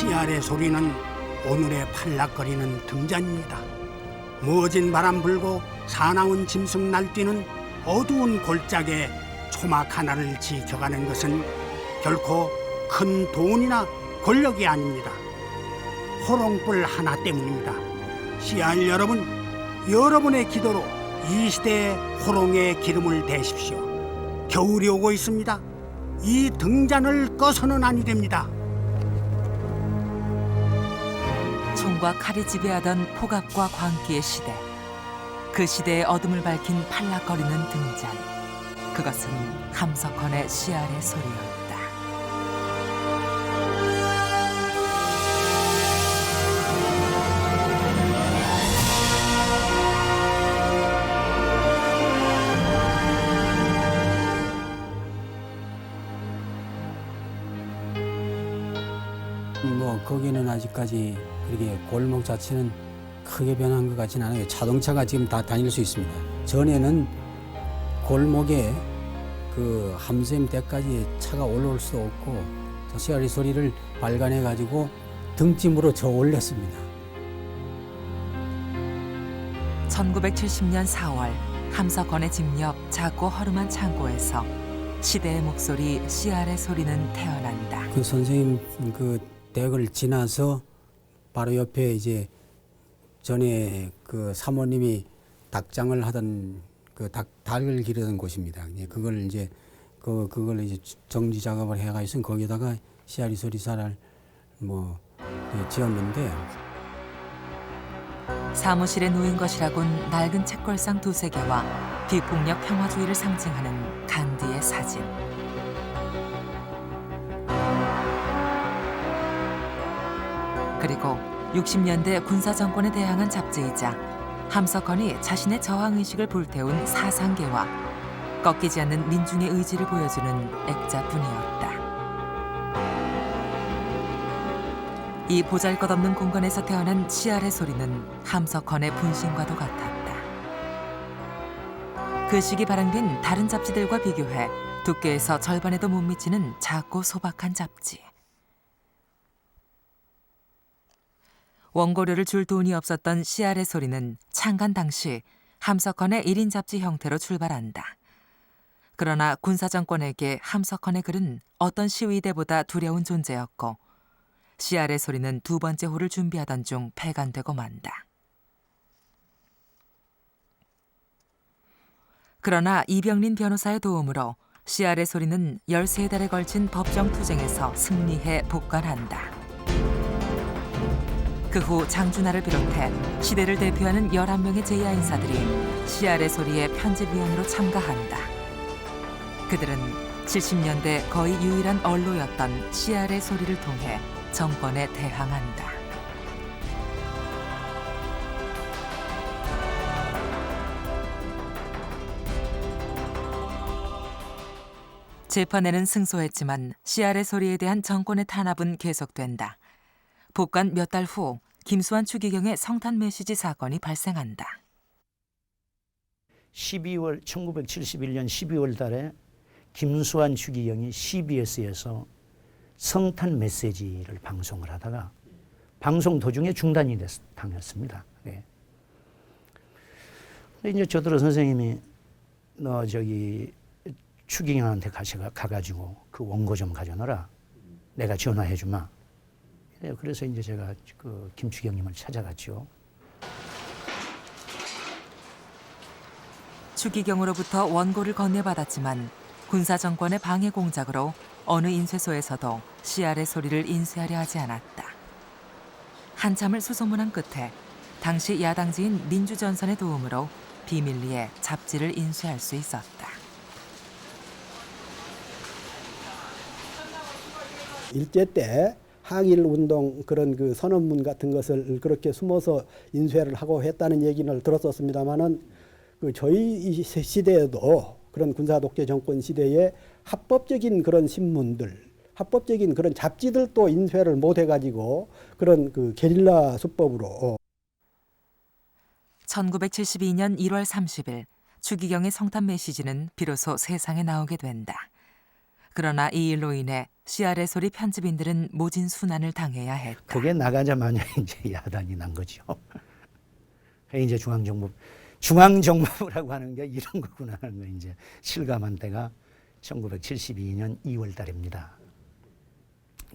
씨알의 소리는 오늘의 팔락거리는 등잔입니다. 무어진 바람 불고 사나운 짐승 날뛰는 어두운 골짜기에 초막 하나를 지켜가는 것은 결코 큰 돈이나 권력이 아닙니다. 호롱불 하나 때문입니다. 씨알 여러분, 여러분의 기도로 이 시대의 호롱의 기름을 대십시오. 겨울이 오고 있습니다. 이 등잔을 꺼서는 아니 됩니다. 총과 칼이 지배하던 폭압과 광기의 시대. 그 시대의 어둠을 밝힌 팔락거리는 등잔. 그것은 함석헌의 씨알의 소리였다. 거기는 아직까지 그렇게 골목 자체는 크게 변한 것 같지는 않아요. 자동차가 지금 다 다닐 수 있습니다. 전에는 골목에 그 함샘 대까지 차가 올라올 수도 없고 씨알의 소리를 발간해 가지고 등짐으로 저 올렸습니다. 1970년 4월 함석헌의 집 옆 작고 허름한 창고에서 시대의 목소리 씨알의 소리는 태어난다. 그 선생님 그 댁을 지나서 바로 옆에 이제 전에 그 사모님이 닭장을 하던 그 닭을 기르던 곳입니다. 그걸 이제 그걸 이제 정지 작업을 해가지고 거기다가 씨알의 소리사를 지었는데 사무실에 놓인 것이라곤 낡은 책걸상 2~3개와 비폭력 평화주의를 상징하는 간디의 사진. 그리고 60년대 군사정권에 대항한 잡지이자 함석헌이 자신의 저항의식을 불태운 사상계와 꺾이지 않는 민중의 의지를 보여주는 액자뿐이었다. 이 보잘것없는 공간에서 태어난 씨알의 소리는 함석헌의 분신과도 같았다. 그 시기 발행된 다른 잡지들과 비교해 두께에서 절반에도 못 미치는 작고 소박한 잡지. 원고료를 줄 돈이 없었던 씨알의 소리는 창간 당시 함석헌의 1인 잡지 형태로 출발한다. 그러나 군사정권에게 함석헌의 글은 어떤 시위대보다 두려운 존재였고 씨알의 소리는 두 번째 호를 준비하던 중 폐간되고 만다. 그러나 이병린 변호사의 도움으로 씨알의 소리는 13달에 걸친 법정 투쟁에서 승리해 복관한다. 그 후 장준하를 비롯해 시대를 대표하는 11명의 제야 인사들이 씨알의 소리의 편집위원으로 참가한다. 그들은 70년대 거의 유일한 언로였던 씨알의 소리를 통해 정권에 대항한다. 재판에는 승소했지만 씨알의 소리에 대한 정권의 탄압은 계속된다. 복관 몇 달 후 김수환 추기경의 성탄 메시지 사건이 발생한다. 1971년 12월 달에 김수환 추기경이 CBS에서 성탄 메시지를 방송을 하다가 방송 도중에 중단이 당했습니다. 네. 근데 이제 저더러 선생님이 너 저기 추기경한테 가가지고 그 원고 좀 가져놔라. 내가 전화해 주마. 그래서 이제 제가 그 김추경님을 찾아갔죠. 추기경으로부터 원고를 건네받았지만 군사정권의 방해 공작으로 어느 인쇄소에서도 씨알의 소리를 인쇄하려 하지 않았다. 한참을 수소문한 끝에 당시 야당지인 민주전선의 도움으로 비밀리에 잡지를 인쇄할 수 있었다. 일제 때 항일 운동 그런 그 선언문 같은 것을 그렇게 숨어서 인쇄를 하고 했다는 얘기를 들었었습니다만은 그 저희 시대에도 그런 군사 독재 정권 시대에 합법적인 그런 신문들, 합법적인 그런 잡지들도 인쇄를 못 해가지고 그런 그 게릴라 수법으로. 1972년 1월 30일 추기경의 성탄 메시지는 비로소 세상에 나오게 된다. 그러나 이 일로 인해 씨알의 소리 편집인들은 모진 순환을 당해야 했다. 그게 나가자마자 이제 야단이 난 거죠. 이제 중앙정보부라고 하는 게 이런 거구나 하는 거 이제 실감한 때가 1972년 2월 달입니다.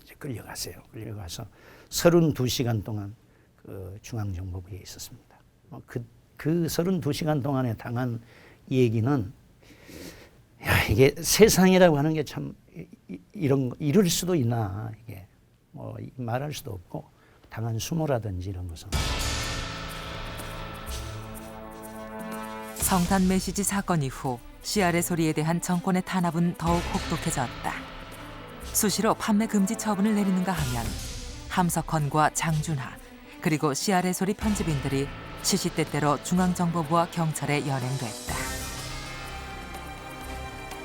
이제 끌려갔어요. 끌려가서 32시간 동안 그 중앙정보부에 있었습니다. 그 32시간 동안에 당한 얘기는, 야, 이게 세상이라고 하는 게 참 이런 거 이룰 수도 있나, 이게 뭐 말할 수도 없고, 당한 수모라든지 이런 것은. 성탄 메시지 사건 이후 씨알의 소리에 대한 정권의 탄압은 더욱 혹독해졌다. 수시로 판매 금지 처분을 내리는가 하면 함석헌과 장준하 그리고 씨알의 소리 편집인들이 시시때때로 중앙정보부와 경찰에 연행됐다.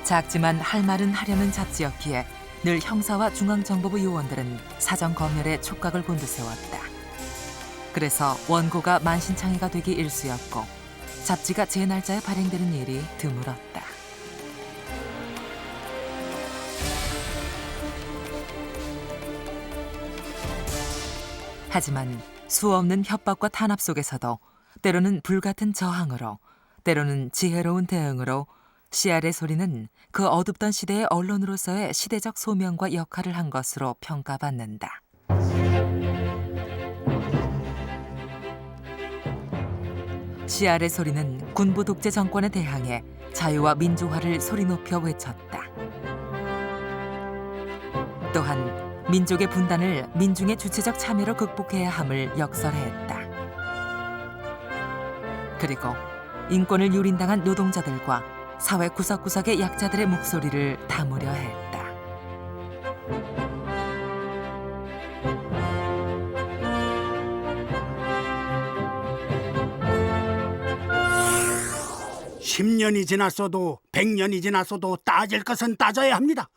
작지만 할 말은 하려는 잡지였기에 늘 형사와 중앙정보부 요원들은 사정 검열에 촉각을 곤두세웠다. 그래서 원고가 만신창이가 되기 일쑤였고 잡지가 제 날짜에 발행되는 일이 드물었다. 하지만 수없는 협박과 탄압 속에서도 때로는 불같은 저항으로, 때로는 지혜로운 대응으로 씨알의 소리는 그 어둡던 시대의 언론으로서의 시대적 소명과 역할을 한 것으로 평가받는다. 씨알의 소리는 군부 독재 정권에 대항해 자유와 민주화를 소리 높여 외쳤다. 또한 민족의 분단을 민중의 주체적 참여로 극복해야 함을 역설했다. 그리고 인권을 유린당한 노동자들과 사회 구석구석의 약자들의 목소리를 담으려 했다. (10년이) 지났어도 100년이 지났어도 따질 것은 따져야 합니다.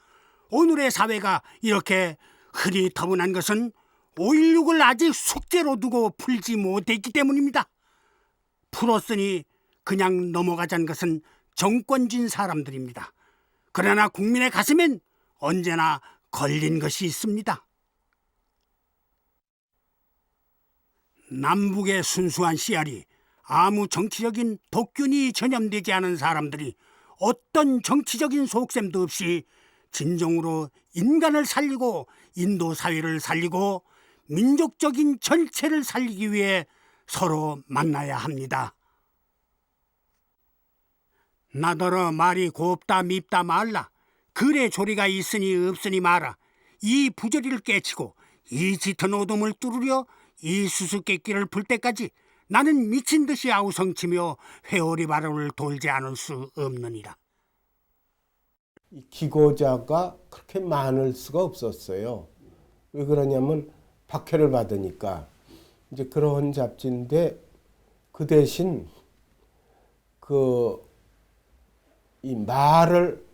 오늘의 사회가 이렇게 흐릿터분한 것은 5.16을 아직 숙제로 두고 풀지 못했기 때문입니다. 풀었으니 그냥 넘어가자는 것은 정권진 사람들입니다. 그러나 국민의 가슴엔 언제나 걸린 것이 있습니다. 남북의 순수한 씨알이 아무 정치적인 독균이 전염되지 않은 사람들이 어떤 정치적인 속셈도 없이 진정으로 인간을 살리고 인도 사회를 살리고 민족적인 전체를 살리기 위해 서로 만나야 합니다. 나더러 말이 곱다 밉다 말라. 그래 조리가 있으니 없으니 마라. 이 부조리를 깨치고 이 짙은 어둠을 뚫으려 이 수수께끼를 풀 때까지 나는 미친 듯이 아우성치며 회오리 바람을 돌지 않을 수 없느니라. 이 기고자가 그렇게 많을 수가 없었어요. 왜 그러냐면 박해를 받으니까. 이제 그런 잡지인데 그 대신 이 말을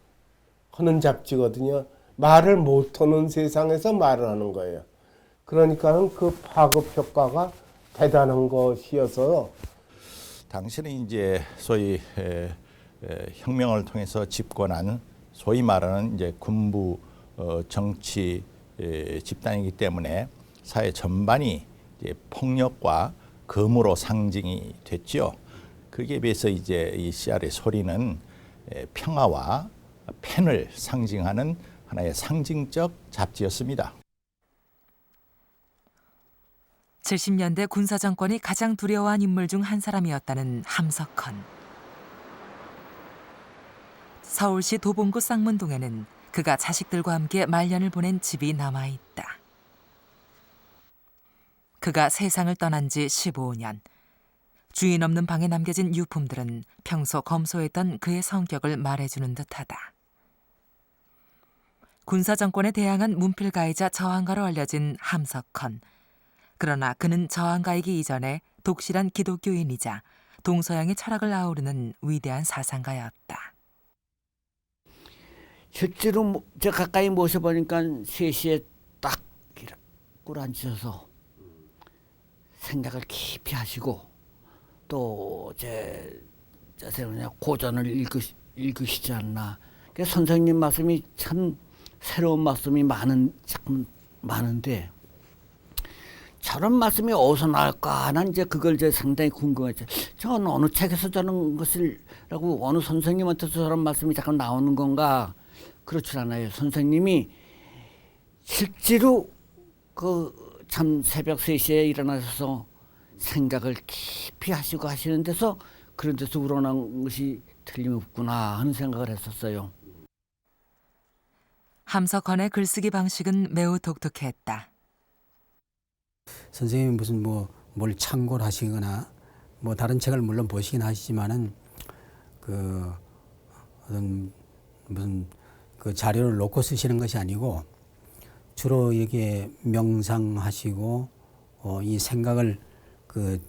하는 잡지거든요. 말을 못하는 세상에서 말을 하는 거예요. 그러니까는 그 파급 효과가 대단한 것이어서 당시는 이제 소위 혁명을 통해서 집권한 소위 말하는 이제 군부 정치 집단이기 때문에 사회 전반이 이제 폭력과 검으로 상징이 됐죠. 그에 비해서 이제 이 씨알의 소리는 평화와 팬을 상징하는 하나의 상징적 잡지였습니다. 70년대 군사정권이 가장 두려워한 인물 중 한 사람이었다는 함석헌. 서울시 도봉구 쌍문동에는 그가 자식들과 함께 말년을 보낸 집이 남아있다. 그가 세상을 떠난 지 15년. 주인 없는 방에 남겨진 유품들은 평소 검소했던 그의 성격을 말해주는 듯하다. 군사정권에 대항한 문필가이자 저항가로 알려진 함석헌. 그러나 그는 저항가이기 이전에 독실한 기독교인이자 동서양의 철학을 아우르는 위대한 사상가였다. 실제로 저 가까이 모셔보니까 3시에 딱 꿇어앉으셔서 생각을 깊이 하시고 또 고전을 읽으시지 않나. 선생님 말씀이 참 새로운 말씀이 참 많은데 저런 말씀이 어디서 나올까? 난 이제 그걸 이제 상당히 궁금했죠. 저건 어느 책에서 저런 것이라고 어느 선생님한테서 저런 말씀이 잠깐 나오는 건가? 그렇지 않아요. 선생님이 실제로 그 참 새벽 3시에 일어나셔서 생각을 깊이 하시고 하시는 데서 그런 데서 우러난 것이 틀림없구나 하는 생각을 했었어요. 함석헌의 글쓰기 방식은 매우 독특했다. 선생님이 무슨 뭘 참고를 하시거나 다른 책을 물론 보시긴 하시지만은 그 어떤 무슨 그 자료를 놓고 쓰시는 것이 아니고 주로 이게 명상하시고 이 생각을 그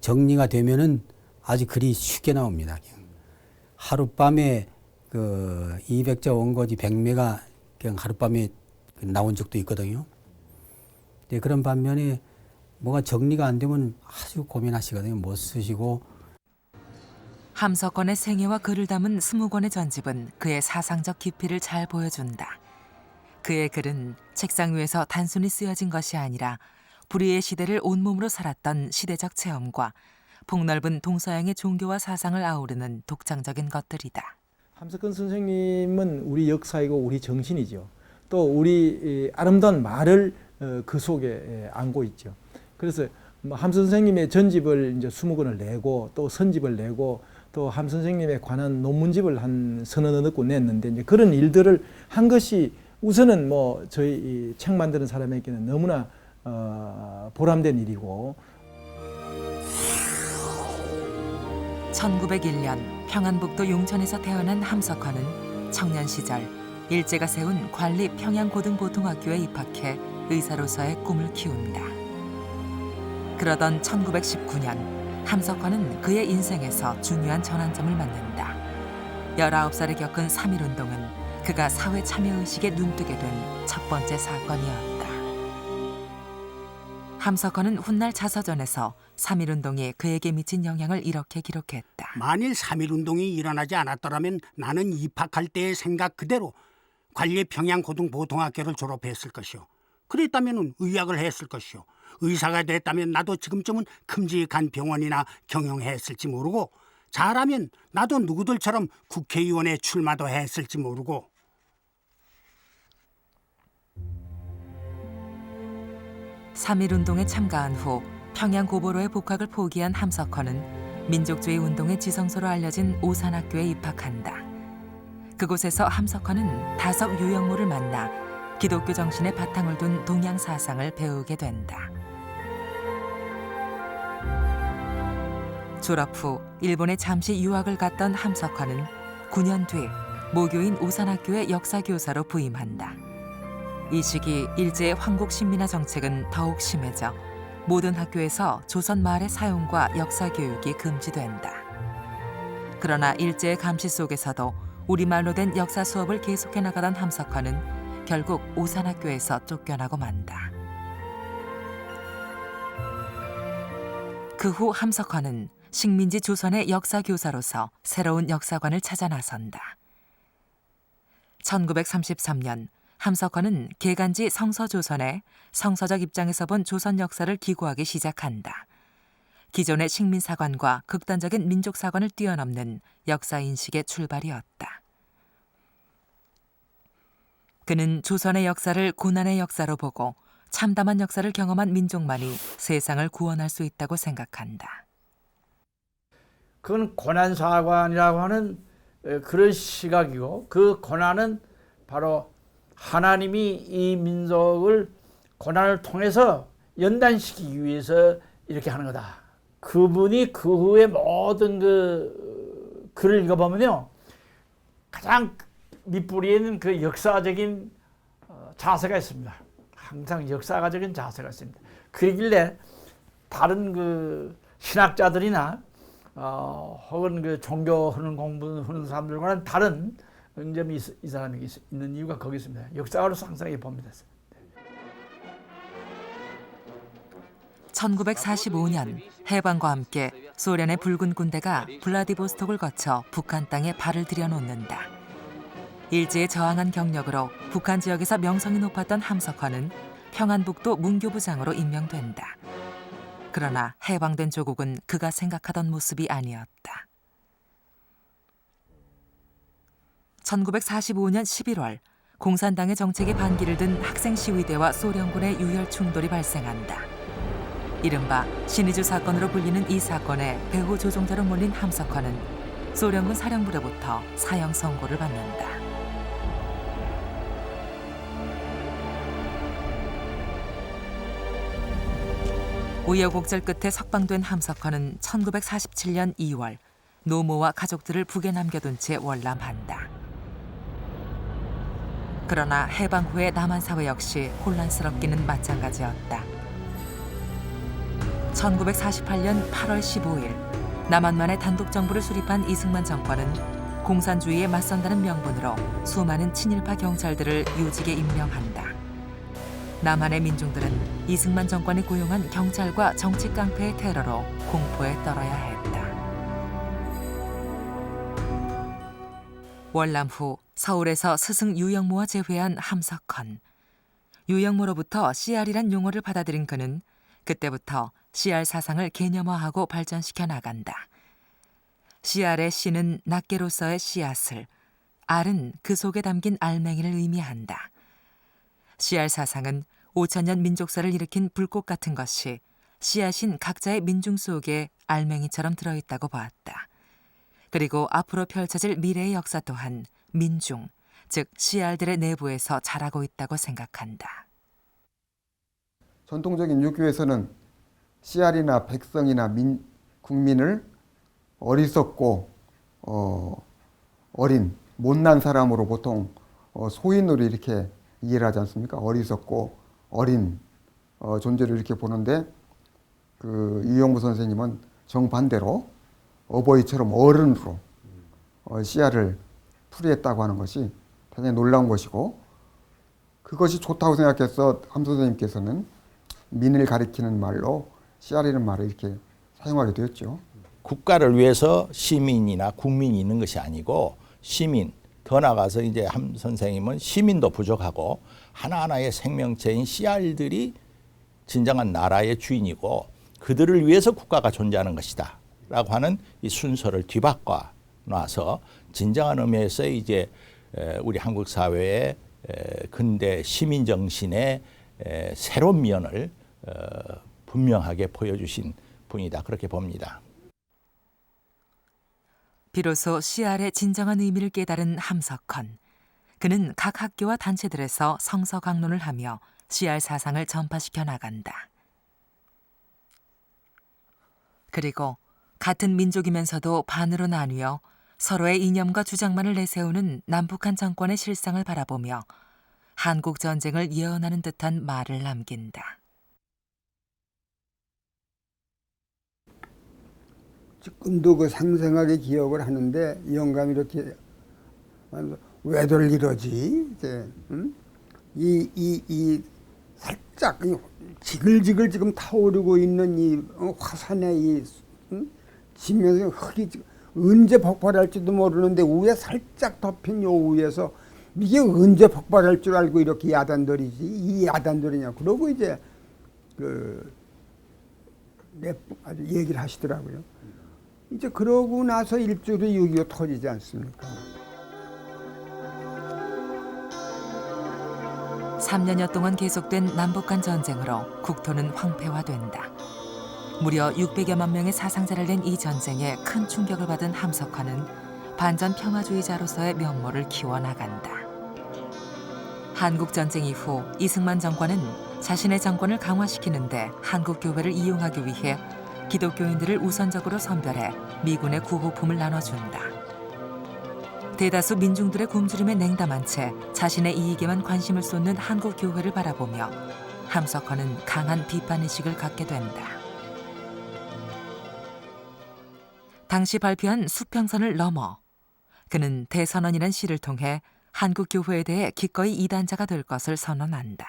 정리가 되면은 아주 글이 쉽게 나옵니다. 하룻밤에 그 200자 원고지 100매가 그냥 하룻밤에 나온 적도 있거든요. 네, 그런 반면에 뭐가 정리가 안 되면 아주 고민하시거든요. 못 쓰시고. 함석헌의 생애와 글을 담은 20권의 전집은 그의 사상적 깊이를 잘 보여준다. 그의 글은 책상 위에서 단순히 쓰여진 것이 아니라 불의의 시대를 온몸으로 살았던 시대적 체험과 폭넓은 동서양의 종교와 사상을 아우르는 독창적인 것들이다. 함석헌 선생님은 우리 역사이고 우리 정신이죠. 또 우리 아름다운 말을 그 속에 안고 있죠. 그래서 함 선생님의 전집을 이제 20권을 내고 또 선집을 내고 또 함 선생님에 관한 논문집을 한 서너 권 냈는데 이제 그런 일들을 한 것이 우선은 저희 책 만드는 사람에게는 너무나 보람된 일이고. 1901년 평안북도 용천에서 태어난 함석헌은 청년 시절 일제가 세운 관리 평양고등보통학교에 입학해 의사로서의 꿈을 키운다. 그러던 1919년 함석헌은 그의 인생에서 중요한 전환점을 맞는다. 19살에 겪은 3.1운동은 그가 사회 참여의식에 눈뜨게 된 첫 번째 사건이었다. 함석헌은 훗날 자서전에서 3.1운동이 그에게 미친 영향을 이렇게 기록했다. 만일 3.1운동이 일어나지 않았더라면 나는 입학할 때의 생각 그대로 관리 평양고등보통학교를 졸업했을 것이요. 그랬다면 의학을 했을 것이요. 의사가 됐다면 나도 지금쯤은 큼직한 병원이나 경영했을지 모르고 잘하면 나도 누구들처럼 국회의원에 출마도 했을지 모르고. 3.1운동에 참가한 후 평양고보로의 복학을 포기한 함석헌은 민족주의 운동의 지성소로 알려진 오산학교에 입학한다. 그곳에서 함석헌은 다석 유영모를 만나 기독교 정신의 바탕을 둔 동양 사상을 배우게 된다. 졸업 후 일본에 잠시 유학을 갔던 함석헌은 9년 뒤 모교인 오산학교의 역사교사로 부임한다. 이 시기 일제의 황국신민화 정책은 더욱 심해져 모든 학교에서 조선 말의 사용과 역사 교육이 금지된다. 그러나 일제의 감시 속에서도 우리말로 된 역사 수업을 계속해 나가던 함석헌은 결국 오산학교에서 쫓겨나고 만다. 그 후 함석헌은 식민지 조선의 역사교사로서 새로운 역사관을 찾아 나선다. 1933년 함석헌은 개간지 성서조선에 성서적 입장에서 본 조선 역사를 기고하기 시작한다. 기존의 식민사관과 극단적인 민족사관을 뛰어넘는 역사인식의 출발이었다. 그는 조선의 역사를 고난의 역사로 보고 참담한 역사를 경험한 민족만이 세상을 구원할 수 있다고 생각한다. 그건 고난사관이라고 하는 그런 시각이고, 그 고난은 바로 하나님이 이 민족을 고난을 통해서 연단시키기 위해서 이렇게 하는 거다. 그분이 그 후에 모든 그 글을 읽어보면요, 가장 밑뿌리에는 그 역사적인 자세가 있습니다. 항상 역사적인 자세가 있습니다. 그러길래 다른 그 신학자들이나 혹은 그 종교하는 공부하는 사람들과는 다른 점이 이 사람에게 있는 이유가 거기 있습니다. 역사가로서 항상 봅니다. 1945년 해방과 함께 소련의 붉은 군대가 블라디보스톡을 거쳐 북한 땅에 발을 들여놓는다. 일제에 저항한 경력으로 북한 지역에서 명성이 높았던 함석헌은 평안북도 문교부장으로 임명된다. 그러나 해방된 조국은 그가 생각하던 모습이 아니었다. 1945년 11월 공산당의 정책에 반기를 든 학생시위대와 소련군의 유혈 충돌이 발생한다. 이른바 신의주 사건으로 불리는 이 사건에 배후 조종자로 몰린 함석헌은 소련군 사령부로부터 사형 선고를 받는다. 우여곡절 끝에 석방된 함석헌은 1947년 2월 노모와 가족들을 북에 남겨둔 채 월남한다. 그러나 해방 후의 남한 사회 역시 혼란스럽기는 마찬가지였다. 1948년 8월 15일 남한만의 단독 정부를 수립한 이승만 정권은 공산주의에 맞선다는 명분으로 수많은 친일파 경찰들을 요직에 임명한다. 남한의 민중들은 이승만 정권이 고용한 경찰과 정치 깡패의 테러로 공포에 떨어야 했다. 월남 후 서울에서 스승 유영모와 재회한 함석헌. 유영모로부터 CR이란 용어를 받아들인 그는 그때부터 CR 사상을 개념화하고 발전시켜 나간다. CR의 C는 낱개로서의 씨앗을, R은 그 속에 담긴 알맹이를 의미한다. CR 사상은 5천년 민족사를 일으킨 불꽃 같은 것이 씨앗인 각자의 민중 속에 알맹이처럼 들어있다고 보았다. 그리고 앞으로 펼쳐질 미래의 역사 또한 민중, 즉 CR들의 내부에서 자라고 있다고 생각한다. 전통적인 유교에서는 CR이나 백성이나 국민을 어리석고 어린 못난 사람으로 보통 소인으로 이렇게 이해를 하지 않습니까? 어리석고 어린 존재를 이렇게 보는데 그 유영모 선생님은 정반대로 어버이처럼 어른으로 씨알을 풀이했다고 하는 것이 굉장히 놀라운 것이고, 그것이 좋다고 생각해서 함 선생님께서는 민을 가리키는 말로 씨알이라는 말을 이렇게 사용하게 되었죠. 국가를 위해서 시민이나 국민이 있는 것이 아니고 시민, 더 나아가서 이제 함 선생님은 시민도 부족하고 하나하나의 생명체인 씨알들이 진정한 나라의 주인이고 그들을 위해서 국가가 존재하는 것이다 라고 하는 이 순서를 뒤바꿔 놔서 진정한 의미에서 이제 우리 한국 사회의 근대 시민 정신의 새로운 면을 분명하게 보여주신 분이다, 그렇게 봅니다. 비로소 CR의 진정한 의미를 깨달은 함석헌. 그는 각 학교와 단체들에서 성서 강론을 하며 CR 사상을 전파시켜 나간다. 그리고 같은 민족이면서도 반으로 나뉘어 서로의 이념과 주장만을 내세우는 남북한 정권의 실상을 바라보며 한국 전쟁을 예언하는 듯한 말을 남긴다. 지금도 그 생생하게 기억을 하는데 영감이 이렇게 왜들 이러지? 이제 이 살짝 지글지글 지금 타오르고 있는 이 화산의 이 지면서 흙이 언제 폭발할지도 모르는데 위에 살짝 덮인 요 위에서 이게 언제 폭발할 줄 알고 이렇게 야단들이지? 이 야단들이냐? 그러고 이제 아주 얘기를 하시더라고요. 이제 그러고 나서 일주일에 6.25 터지지 않습니까? 3년여 동안 계속된 남북한 전쟁으로 국토는 황폐화된다. 무려 600여만 명의 사상자를 낸 이 전쟁에 큰 충격을 받은 함석헌은 반전 평화주의자로서의 면모를 키워나간다. 한국전쟁 이후 이승만 정권은 자신의 정권을 강화시키는데 한국교회를 이용하기 위해 기독교인들을 우선적으로 선별해 미군의 구호품을 나눠준다. 대다수 민중들의 굶주림에 냉담한 채 자신의 이익에만 관심을 쏟는 한국교회를 바라보며 함석헌은 강한 비판의식을 갖게 된다. 당시 발표한 수평선을 넘어 그는 대선언이란 시를 통해 한국교회에 대해 기꺼이 이단자가 될 것을 선언한다.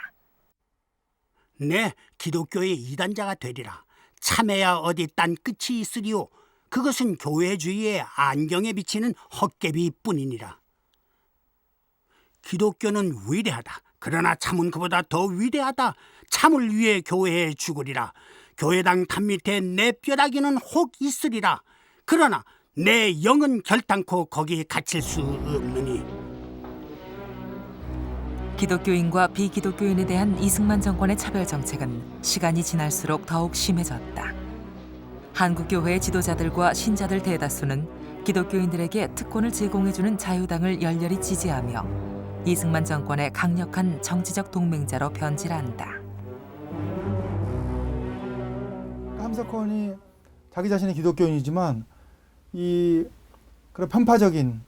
네, 기독교의 이단자가 되리라. 참해야 어디 딴 끝이 있으리요. 그것은 교회주의의 안경에 비치는 헛개비뿐이니라. 기독교는 위대하다. 그러나 참은 그보다 더 위대하다. 참을 위해 교회에 죽으리라. 교회당 탑 밑에 내 뼈다귀는 혹 있으리라. 그러나 내 영은 결단코 거기 갇힐 수 없느니. 기독교인과 비기독교인에 대한 이승만 정권의 차별 정책은 시간이 지날수록 더욱 심해졌다. 한국교회의 지도자들과 신자들 대다수는 기독교인들에게 특권을 제공해주는 자유당을 열렬히 지지하며 이승만 정권의 강력한 정치적 동맹자로 변질한다. 함석헌이 자기 자신이 기독교인이지만 이 그런 편파적인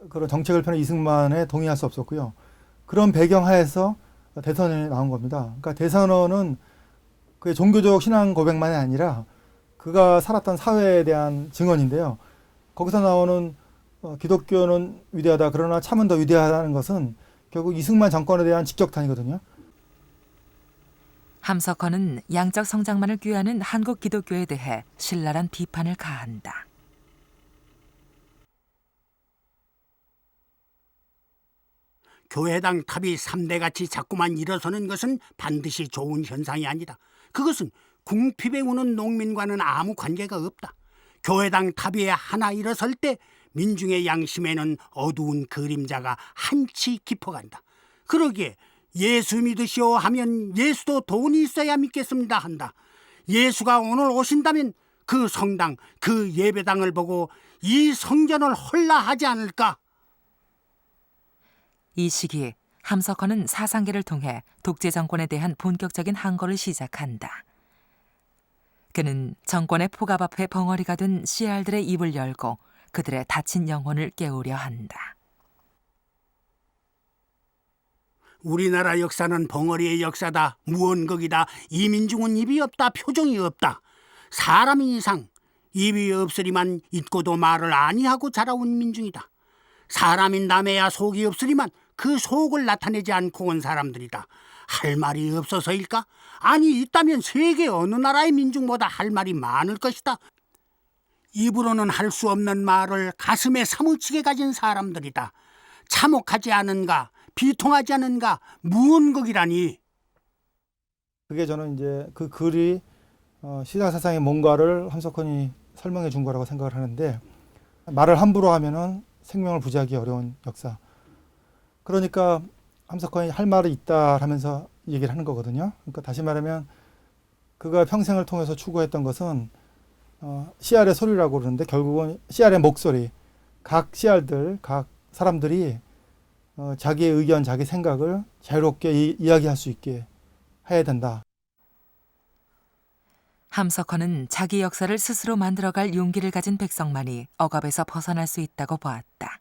그런 정책을 펴는 이승만에 동의할 수 없었고요. 그런 배경 하에서 대선에 나온 겁니다. 그러니까 대선언은 그의 종교적 신앙 고백만이 아니라 그가 살았던 사회에 대한 증언인데요. 거기서 나오는 기독교는 위대하다. 그러나 참은 더 위대하다는 것은 결국 이승만 정권에 대한 직격탄이거든요. 함석헌은 양적 성장만을 꾀하는 한국 기독교에 대해 신랄한 비판을 가한다. 교회당 탑이 3대같이 자꾸만 일어서는 것은 반드시 좋은 현상이 아니다. 그것은 궁핍에 우는 농민과는 아무 관계가 없다. 교회당 탑 위에 하나 일어설 때 민중의 양심에는 어두운 그림자가 한치 깊어간다. 그러기에 예수 믿으시오 하면 예수도 돈이 있어야 믿겠습니다 한다. 예수가 오늘 오신다면 그 성당, 그 예배당을 보고 이 성전을 헐라 하지 않을까? 이 시기 함석헌은 사상계를 통해 독재 정권에 대한 본격적인 항거를 시작한다. 그는 정권의 폭압 앞에 벙어리가 된 씨알들의 입을 열고 그들의 다친 영혼을 깨우려 한다. 우리나라 역사는 벙어리의 역사다. 무언극이다. 이민중은 입이 없다. 표정이 없다. 사람 이상 입이 없으리만 있고도 말을 아니하고 자라온 민중이다. 사람인 남에야 속이 없으리만 그 속을 나타내지 않고 온 사람들이다. 할 말이 없어서일까? 아니 있다면 세계 어느 나라의 민중보다 할 말이 많을 것이다. 입으로는 할 수 없는 말을 가슴에 사무치게 가진 사람들이다. 참혹하지 않은가? 비통하지 않은가? 무언극이라니. 그게 저는 이제 그 글이 시장 사상의 뭔가를 함석헌이 설명해 준 거라고 생각을 하는데, 말을 함부로 하면은 생명을 부지하기 어려운 역사. 그러니까 함석헌이 할 말이 있다 하면서 얘기를 하는 거거든요. 그러니까 다시 말하면 그가 평생을 통해서 추구했던 것은 씨알의 소리라고 그러는데 결국은 씨알의 목소리, 각 씨알들, 각 사람들이 자기의 의견, 자기 생각을 자유롭게 이야기할 수 있게 해야 된다. 함석헌은 자기 역사를 스스로 만들어갈 용기를 가진 백성만이 억압에서 벗어날 수 있다고 보았다.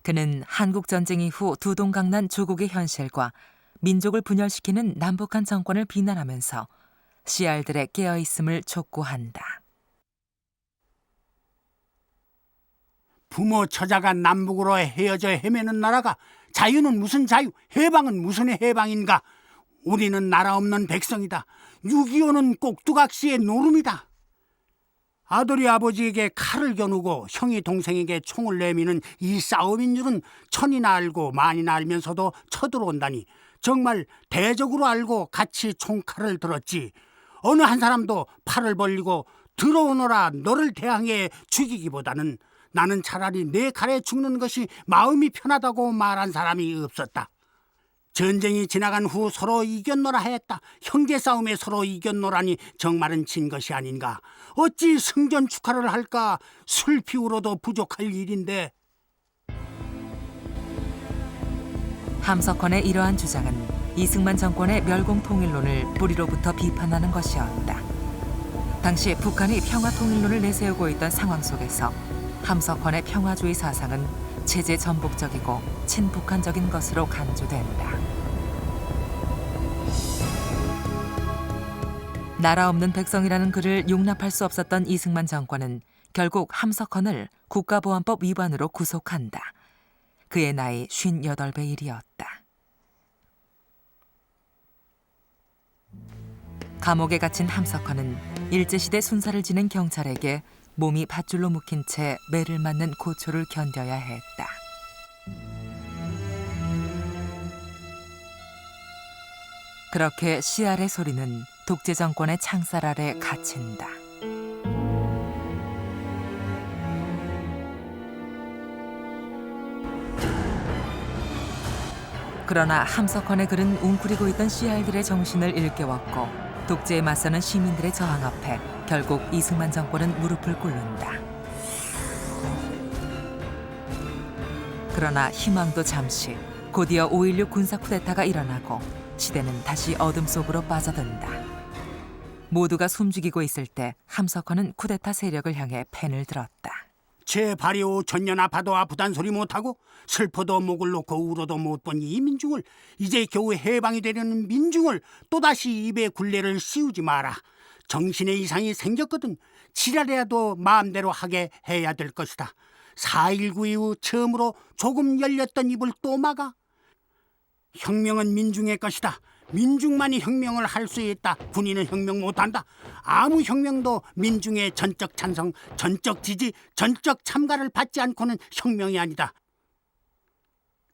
그는 한국전쟁 이후 두동강난 조국의 현실과 민족을 분열시키는 남북한 정권을 비난하면서 씨알들의 깨어있음을 촉구한다. 부모 처자가 남북으로 헤어져 헤매는 나라가 자유는 무슨 자유, 해방은 무슨 해방인가? 우리는 나라 없는 백성이다. 6.25는 꼭두각시의 노름이다. 아들이 아버지에게 칼을 겨누고 형이 동생에게 총을 내미는 이 싸움인 줄은 천이나 알고 만이나 알면서도 쳐들어온다니 정말 대적으로 알고 같이 총칼을 들었지. 어느 한 사람도 팔을 벌리고 들어오너라 너를 대항해 죽이기보다는 나는 차라리 내 칼에 죽는 것이 마음이 편하다고 말한 사람이 없었다. 전쟁이 지나간 후 서로 이겼노라 했다. 형제 싸움에 서로 이겼노라니 정말은 진 것이 아닌가. 어찌 승전 축하를 할까. 술 피우러도 부족할 일인데. 함석헌의 이러한 주장은 이승만 정권의 멸공통일론을 뿌리로부터 비판하는 것이었다. 당시 북한이 평화통일론을 내세우고 있던 상황 속에서 함석헌의 평화주의 사상은 체제 전복적이고 친북한적인 것으로 간주된다. 나라 없는 백성이라는 글을 용납할 수 없었던 이승만 정권은 결국 함석헌을 국가보안법 위반으로 구속한다. 그의 나이 58배 일이었다. 감옥에 갇힌 함석헌은 일제시대 순사를 지낸 경찰에게 몸이 밧줄로 묶인 채 매를 맞는 고초를 견뎌야 했다. 그렇게 씨알의 소리는 독재 정권의 창살 아래 갇힌다. 그러나 함석헌의 글은 웅크리고 있던 씨알들의 정신을 일깨웠고 독재에 맞서는 시민들의 저항 앞에 결국 이승만 정권은 무릎을 꿇는다. 그러나 희망도 잠시, 곧이어 5.16 군사 쿠데타가 일어나고 시대는 다시 어둠 속으로 빠져든다. 모두가 숨죽이고 있을 때 함석헌은 쿠데타 세력을 향해 펜을 들었다. 제 발효 전년 아파도 아프단 소리 못하고 슬퍼도 목을 놓고 울어도 못 본 이 민중을, 이제 겨우 해방이 되려는 민중을 또다시 입에 굴레를 씌우지 마라. 정신에 이상이 생겼거든 지랄이라도 마음대로 하게 해야 될 것이다. 4.19 이후 처음으로 조금 열렸던 입을 또 막아. 혁명은 민중의 것이다. 민중만이 혁명을 할 수 있다. 군인은 혁명 못한다. 아무 혁명도 민중의 전적 찬성, 전적 지지, 전적 참가를 받지 않고는 혁명이 아니다.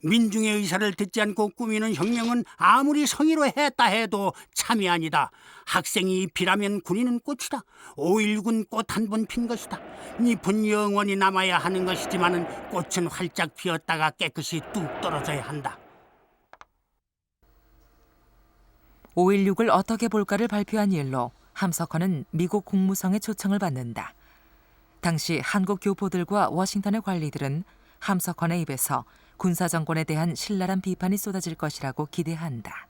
민중의 의사를 듣지 않고 꾸미는 혁명은 아무리 성의로 했다 해도 참이 아니다. 학생이 잎이라면 군인은 꽃이다. 5.16은 꽃 한 번 핀 것이다. 잎은 영원히 남아야 하는 것이지만 꽃은 활짝 피었다가 깨끗이 뚝 떨어져야 한다. 5.16을 어떻게 볼까를 발표한 일로 함석헌은 미국 국무성의 초청을 받는다. 당시 한국 교포들과 워싱턴의 관리들은 함석헌의 입에서 군사정권에 대한 신랄한 비판이 쏟아질 것이라고 기대한다.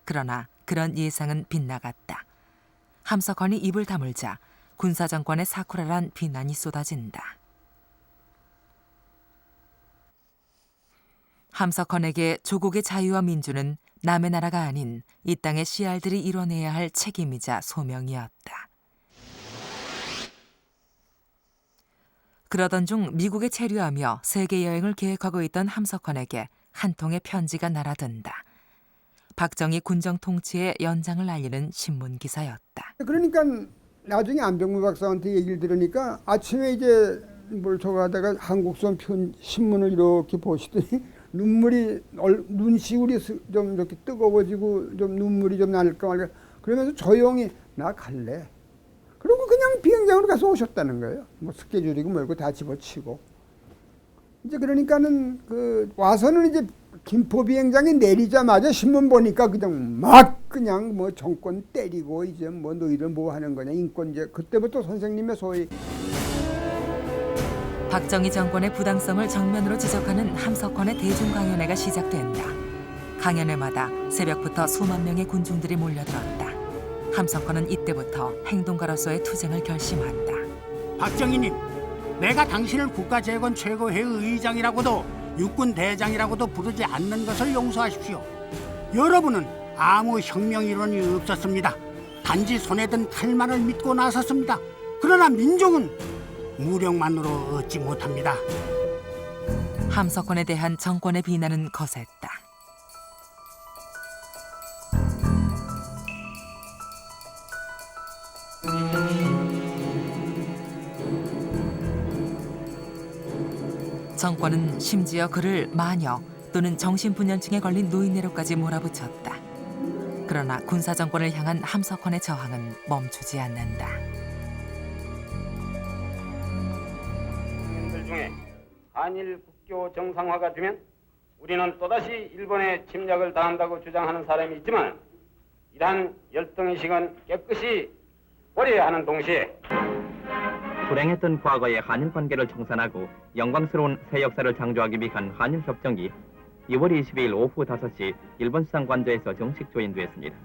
그러나 그런 예상은 빗나갔다. 함석헌이 입을 다물자 군사정권의 사쿠라란 비난이 쏟아진다. 함석헌에게 조국의 자유와 민주는 남의 나라가 아닌 이 땅의 씨알들이 이뤄내야 할 책임이자 소명이었다. 그러던 중 미국에 체류하며 세계 여행을 계획하고 있던 함석헌에게 한 통의 편지가 날아든다. 박정희 군정 통치의 연장을 알리는 신문 기사였다. 그러니까 나중에 안병무 박사한테 얘기를 들으니까 아침에 이제 뭘 저거 하다가 한국선 신문을 이렇게 보시더니 눈시울이 좀 이렇게 뜨거워지고 좀 눈물이 좀 날까 말까 그러면서 조용히 나 갈래. 그리고 그냥 비행장으로 가서 오셨다는 거예요. 뭐 스케줄이고 뭐고 다 집어치고. 이제 그러니까는 와서는 이제 김포 비행장에 내리자마자 신문 보니까 그냥 막 그냥 뭐 정권 때리고 이제 뭐 너희들 뭐 하는 거냐 인권제. 그때부터 선생님의 소위 박정희 정권의 부당성을 정면으로 지적하는 함석헌의 대중강연회가 시작된다. 강연회마다 새벽부터 수만 명의 군중들이 몰려들었다. 함석헌은 이때부터 행동가로서의 투쟁을 결심한다. 박정희님, 내가 당신을 국가재건 최고회의 의장이라고도 육군 대장이라고도 부르지 않는 것을 용서하십시오. 여러분은 아무 혁명 이론이 없었습니다. 단지 손에 든 칼만을 믿고 나섰습니다. 그러나 민족은 무력만으로 얻지 못합니다. 함석헌에 대한 정권의 비난은 거셌다. 정권은 심지어 그를 마녀 또는 정신분열증에 걸린 노인네로까지 몰아붙였다. 그러나 군사정권을 향한 함석헌의 저항은 멈추지 않는다. 중에 한일 국교 정상화가 되면 우리는 또다시 일본의 침략을 당한다고 주장하는 사람이 있지만 이러한 열등의식은 깨끗이 버려야 하는 동시에 불행했던 과거의 한일 관계를 청산하고 영광스러운 새 역사를 창조하기 위한 한일 협정이 2월 22일 오후 5시 일본 수상관저에서 정식 조인됐습니다.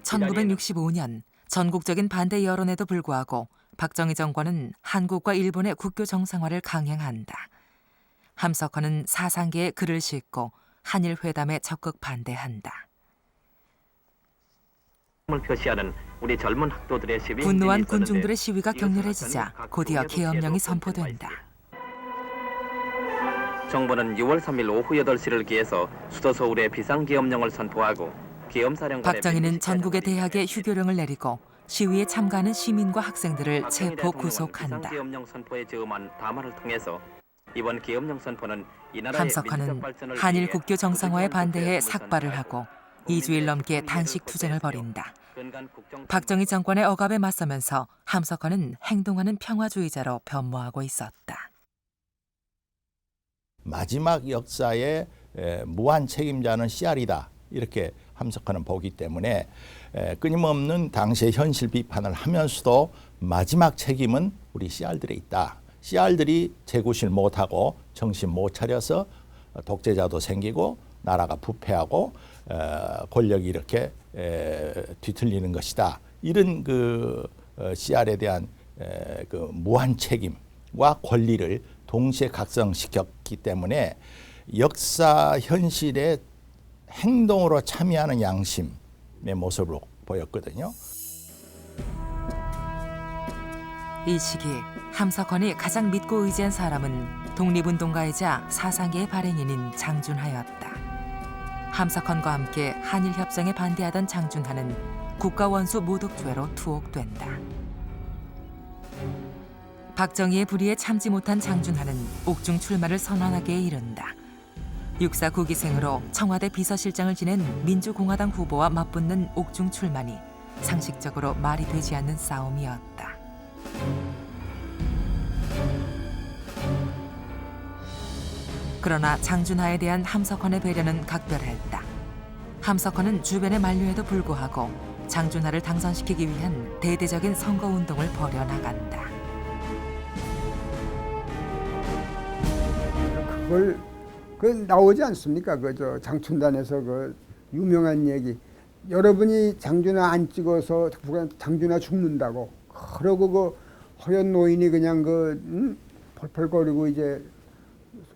1965년 전국적인 반대 여론에도 불구하고 박정희 정권은 한국과 일본의 국교 정상화를 강행한다. 함석헌은 사상계에 글을 싣고 한일 회담에 적극 반대한다. 표시하는 우리 젊은 학도들의 시위 분노한 군중들의 시위가 격렬해지자 곧이어 계엄령이 선포된다. 정부는 6월 3일 오후 8시를 기해서 수도 서울에 비상계엄령을 선포하고 계엄사령관의 박정희는 전국의 대학에 휴교령을 내리고 시위에 참가하는 시민과 학생들을 체포 구속한다. 비상계엄령 선포에 저음한 담화를 통해서 이번 계엄령 선포는 이 나라의 함석헌은 민주적 발전을 한일 위해 국교 정상화에 소중한 반대해 국회의 삭발을 하고 2주일 넘게 단식 투쟁을 벌인다. 근간 국정 박정희 정권의 억압에 맞서면서 함석헌은 행동하는 평화주의자로 변모하고 있었다. 마지막 역사의 무한 책임자는 CR이다. 이렇게 함석헌은 보기 때문에 끊임없는 당시의 현실 비판을 하면서도 마지막 책임은 우리 CR들에 있다. CR들이 재구실 못하고 정신 못 차려서 독재자도 생기고 나라가 부패하고 권력이 이렇게 뒤틀리는 것이다. 이런 그 CR에 대한 그 무한 책임과 권리를 동시에 각성시켰기 때문에 역사 현실에 행동으로 참여하는 양심의 모습으로 보였거든요. 이 시기 함석헌이 가장 믿고 의지한 사람은 독립운동가이자 사상계의 발행인인 장준하였다. 함석헌과 함께 한일협정에 반대하던 장준하는 국가원수 모독죄로 투옥된다. 박정희의 불의에 참지 못한 장준하는 옥중 출마를 선언하기에 이른다. 육사 9기생으로 청와대 비서실장을 지낸 민주공화당 후보와 맞붙는 옥중 출마니 상식적으로 말이 되지 않는 싸움이었다. 그러나 장준하에 대한 함석헌의 배려는 각별했다. 함석헌은 주변의 만류에도 불구하고 장준하를 당선시키기 위한 대대적인 선거운동을 벌여나간다. 그 나오지 않습니까? 그 저 장춘단에서 그 유명한 얘기. 여러분이 장준하 안 찍어서 장준하 죽는다고. 그러고 그 허연 노인이 그냥 펄펄거리고 이제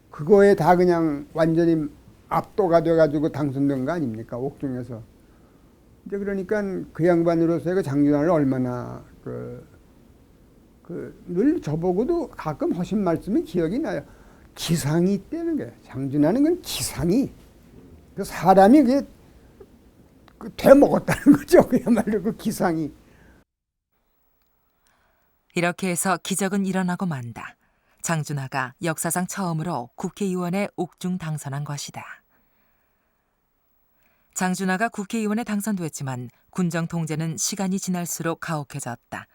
그거에 다 그냥 완전히 압도가 돼가지고 당선된 거 아닙니까? 옥중에서. 이제 그러니까 그 양반으로서의 그 장준하를 얼마나 늘 저보고도 가끔 하신 말씀이 기억이 나요. 기상이 있다는 거예요. 장준하는 건 기상이. 그 사람이 그게 되먹었다는 거죠. 그야말로 그 기상이. 이렇게 해서 기적은 일어나고 만다. 장준하가 역사상 처음으로 국회의원에 옥중 당선한 것이다. 장준하가 국회의원에 당선됐지만 군정 통제는 시간이 지날수록 가혹해졌다.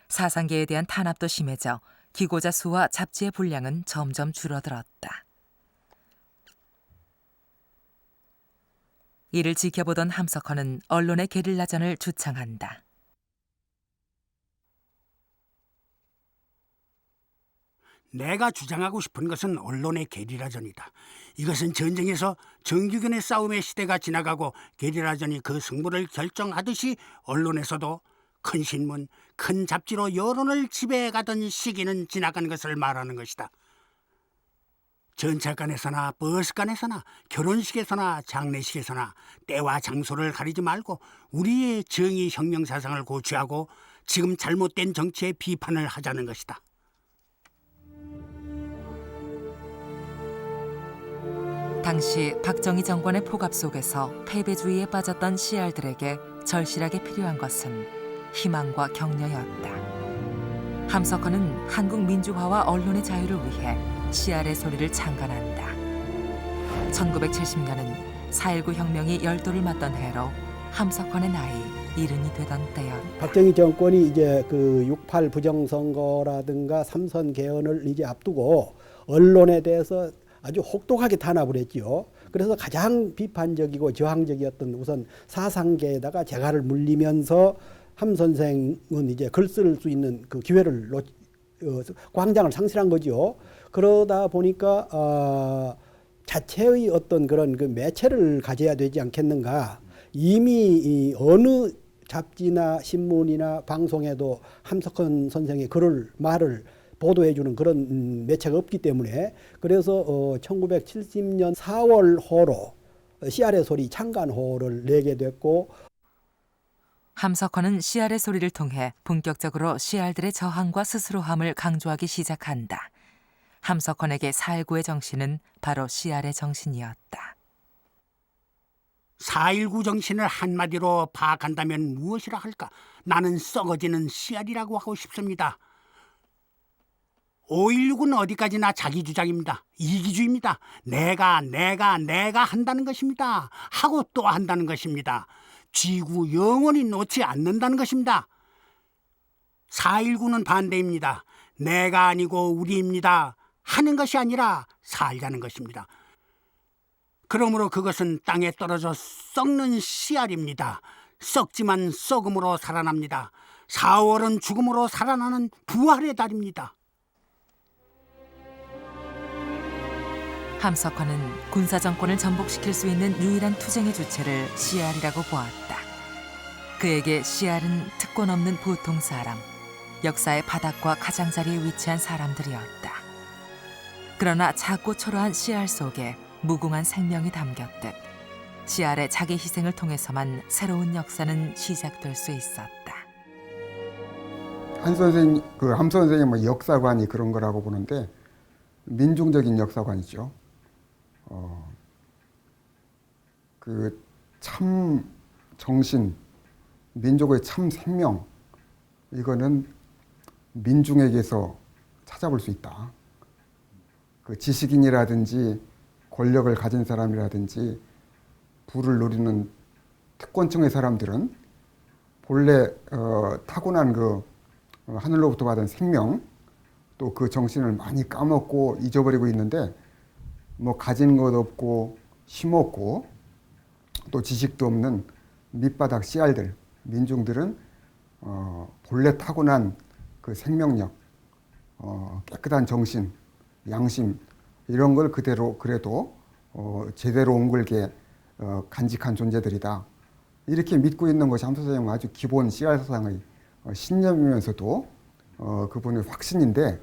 사상계에 대한 탄압도 심해져 기고자 수와 잡지의 분량은 점점 줄어들었다. 이를 지켜보던 함석헌은 언론의 게릴라전을 주창한다. 내가 주장하고 싶은 것은 언론의 게리라전이다. 이것은 전쟁에서 정규군의 싸움의 시대가 지나가고 게리라전이 그 승부를 결정하듯이 언론에서도 큰 신문, 큰 잡지로 여론을 지배해가던 시기는 지나간 것을 말하는 것이다. 전차관에서나 버스관에서나 결혼식에서나 장례식에서나 때와 장소를 가리지 말고 우리의 정의 혁명 사상을 고취하고 지금 잘못된 정치의 비판을 하자는 것이다. 당시 박정희 정권의 폭압 속에서 패배주의에 빠졌던 CR들에게 절실하게 필요한 것은 희망과 격려였다. 함석헌은 한국 민주화와 언론의 자유를 위해 CR의 소리를 창간한다. 1970년은 4.19 혁명이 열도를 맞던 해로 함석헌의 나이 70이 되던 때였다. 박정희 정권이 이제 그 6.8 부정선거라든가 삼선 개헌을 이제 앞두고 언론에 대해서 아주 혹독하게 탄압을 했지요. 그래서 가장 비판적이고 저항적이었던 우선 사상계에다가 재갈을 물리면서 함 선생은 이제 글 쓸 수 있는 그 기회를 광장을 상실한 거죠. 그러다 보니까 자체의 어떤 그런 그 매체를 가져야 되지 않겠는가. 이미 어느 잡지나 신문이나 방송에도 함석헌 선생의 글을 말을 보도해주는 그런 매체가 없기 때문에 그래서 1970년 4월호로 CR의 소리 창간호를 내게 됐고 함석헌은 CR의 소리를 통해 본격적으로 CR들의 저항과 스스로함을 강조하기 시작한다. 함석헌에게 4.19의 정신은 바로 CR의 정신이었다. 4.19 정신을 한마디로 파악한다면 무엇이라 할까? 나는 썩어지는 씨알이라고 하고 싶습니다. 5.16은 어디까지나 자기 주장입니다. 이기주의입니다. 내가 한다는 것입니다. 하고 또 한다는 것입니다. 쥐고 영원히 놓지 않는다는 것입니다. 4.19는 반대입니다. 내가 아니고 우리입니다. 하는 것이 아니라 살자는 것입니다. 그러므로 그것은 땅에 떨어져 썩는 씨알입니다. 썩지만 썩음으로 살아납니다. 4월은 죽음으로 살아나는 부활의 달입니다. 함석헌은 군사정권을 전복시킬 수 있는 유일한 투쟁의 주체를 씨알이라고 보았다. 그에게 씨알은 특권 없는 보통 사람, 역사의 바닥과 가장자리에 위치한 사람들이었다. 그러나 작고 초라한 씨알 속에 무궁한 생명이 담겼듯 씨알의 자기 희생을 통해서만 새로운 역사는 시작될 수 있었다. 함 선생님은 역사관이 그런 거라고 보는데 민중적인 역사관이죠. 그 참 정신, 민족의 참 생명, 이거는 민중에게서 찾아볼 수 있다. 그 지식인이라든지 권력을 가진 사람이라든지 부를 누리는 특권층의 사람들은 본래 타고난 그 하늘로부터 받은 생명, 또 그 정신을 많이 까먹고 잊어버리고 있는데, 뭐 가진 것 없고 힘없고 또 지식도 없는 밑바닥 씨알들, 민중들은 본래 타고난 그 생명력, 깨끗한 정신, 양심, 이런 걸 그대로 그래도 제대로 옹글게 간직한 존재들이다. 이렇게 믿고 있는 것이 함 선생님 아주 기본 씨알 사상의 신념이면서도 그분의 확신인데,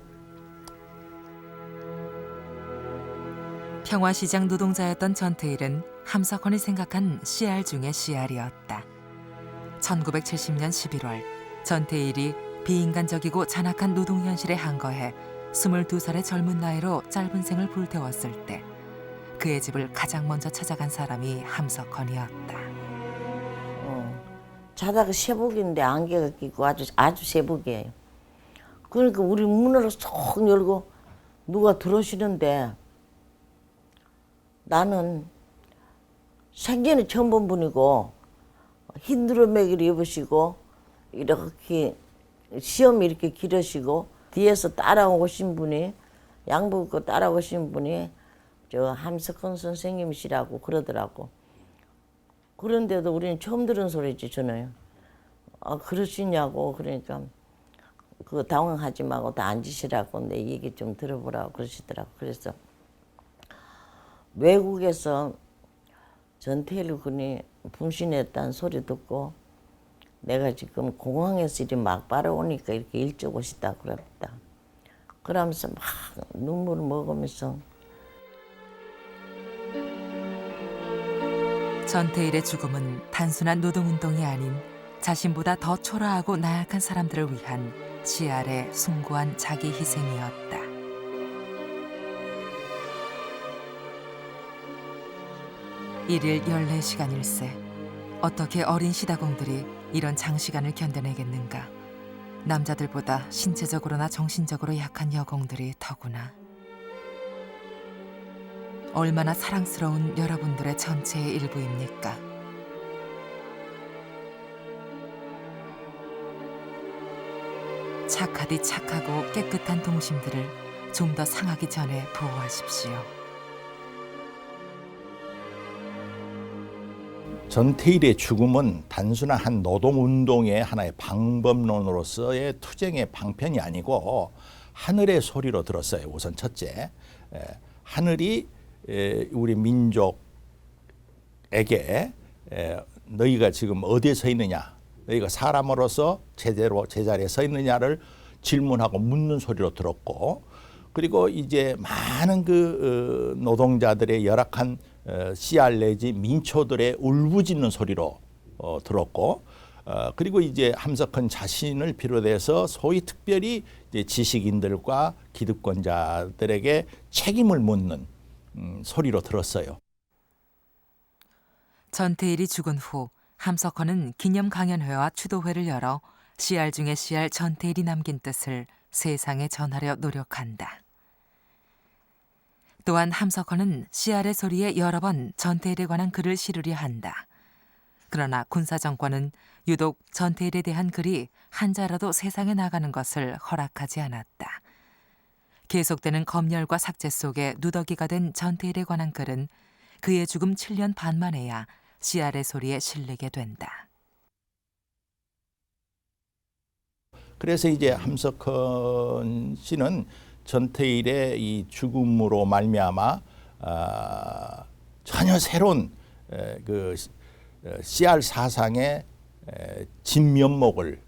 평화시장 노동자였던 전태일은 함석헌이 생각한 씨알 중의 씨알이었다. 1970년 11월 전태일이 비인간적이고 잔악한 노동 현실에 한거해 22살의 젊은 나이로 짧은 생을 불태웠을 때 그의 집을 가장 먼저 찾아간 사람이 함석헌이었다. 자다가 새벽인데 안개가 끼고 아주 새벽이에요. 그러니까 우리 문을 쏙 열고 누가 들어오시는데, 나는 생전에 처음 본 분이고 흰 두루마기를 입으시고 이렇게 시험이 이렇게 길으시고 뒤에서 따라오신 분이, 양복 입고 따라오신 분이 저 함석헌 선생님이시라고 그러더라고. 그런데도 우리는 처음 들은 소리지, 저는. 그러시냐고. 그러니까 그 당황하지 말고 다 앉으시라고 내 얘기 좀 들어보라고 그러시더라고. 그래서 외국에서 전태일 군이 분신했다는 소리 듣고 내가 지금 공항에서 이리 막 빨아오니까 이렇게 일찍 오시다 그럽니다. 그러면서 막 눈물을 먹으면서. 전태일의 죽음은 단순한 노동운동이 아닌 자신보다 더 초라하고 나약한 사람들을 위한 씨알의 숭고한 자기 희생이었다. 일일 14시간일세 어떻게 어린 시다공들이 이런 장시간을 견뎌내겠는가. 남자들보다 신체적으로나 정신적으로 약한 여공들이 더구나. 얼마나 사랑스러운 여러분들의 전체의 일부입니까? 착하디 착하고 깨끗한 동심들을 좀 더 상하기 전에 보호하십시오. 전태일의 죽음은 단순한 한 노동운동의 하나의 방법론으로서의 투쟁의 방편이 아니고 하늘의 소리로 들었어요. 우선 첫째, 하늘이 우리 민족에게 너희가 지금 어디에 서 있느냐, 너희가 사람으로서 제대로 제자리에 서 있느냐를 질문하고 묻는 소리로 들었고, 그리고 이제 많은 그 노동자들의 열악한 씨알 내지 민초들의 울부짖는 소리로 들었고, 그리고 이제 함석헌 자신을 비롯해서 소위 특별히 이제 지식인들과 기득권자들에게 책임을 묻는 소리로 들었어요. 전태일이 죽은 후 함석헌은 기념 강연회와 추도회를 열어 씨알 중에 씨알 전태일이 남긴 뜻을 세상에 전하려 노력한다. 또한 함석헌은 씨알의 소리에 여러 번 전태일에 관한 글을 실으려 한다. 그러나 군사정권은 유독 전태일에 대한 글이 한자라도 세상에 나가는 것을 허락하지 않았다. 계속되는 검열과 삭제 속에 누더기가 된 전태일에 관한 글은 그의 죽음 7년 반 만에야 씨알의 소리에 실리게 된다. 그래서 이제 함석헌 씨는 전태일의 이 죽음으로 말미암아 전혀 새로운 그 씨알 사상의 진면목을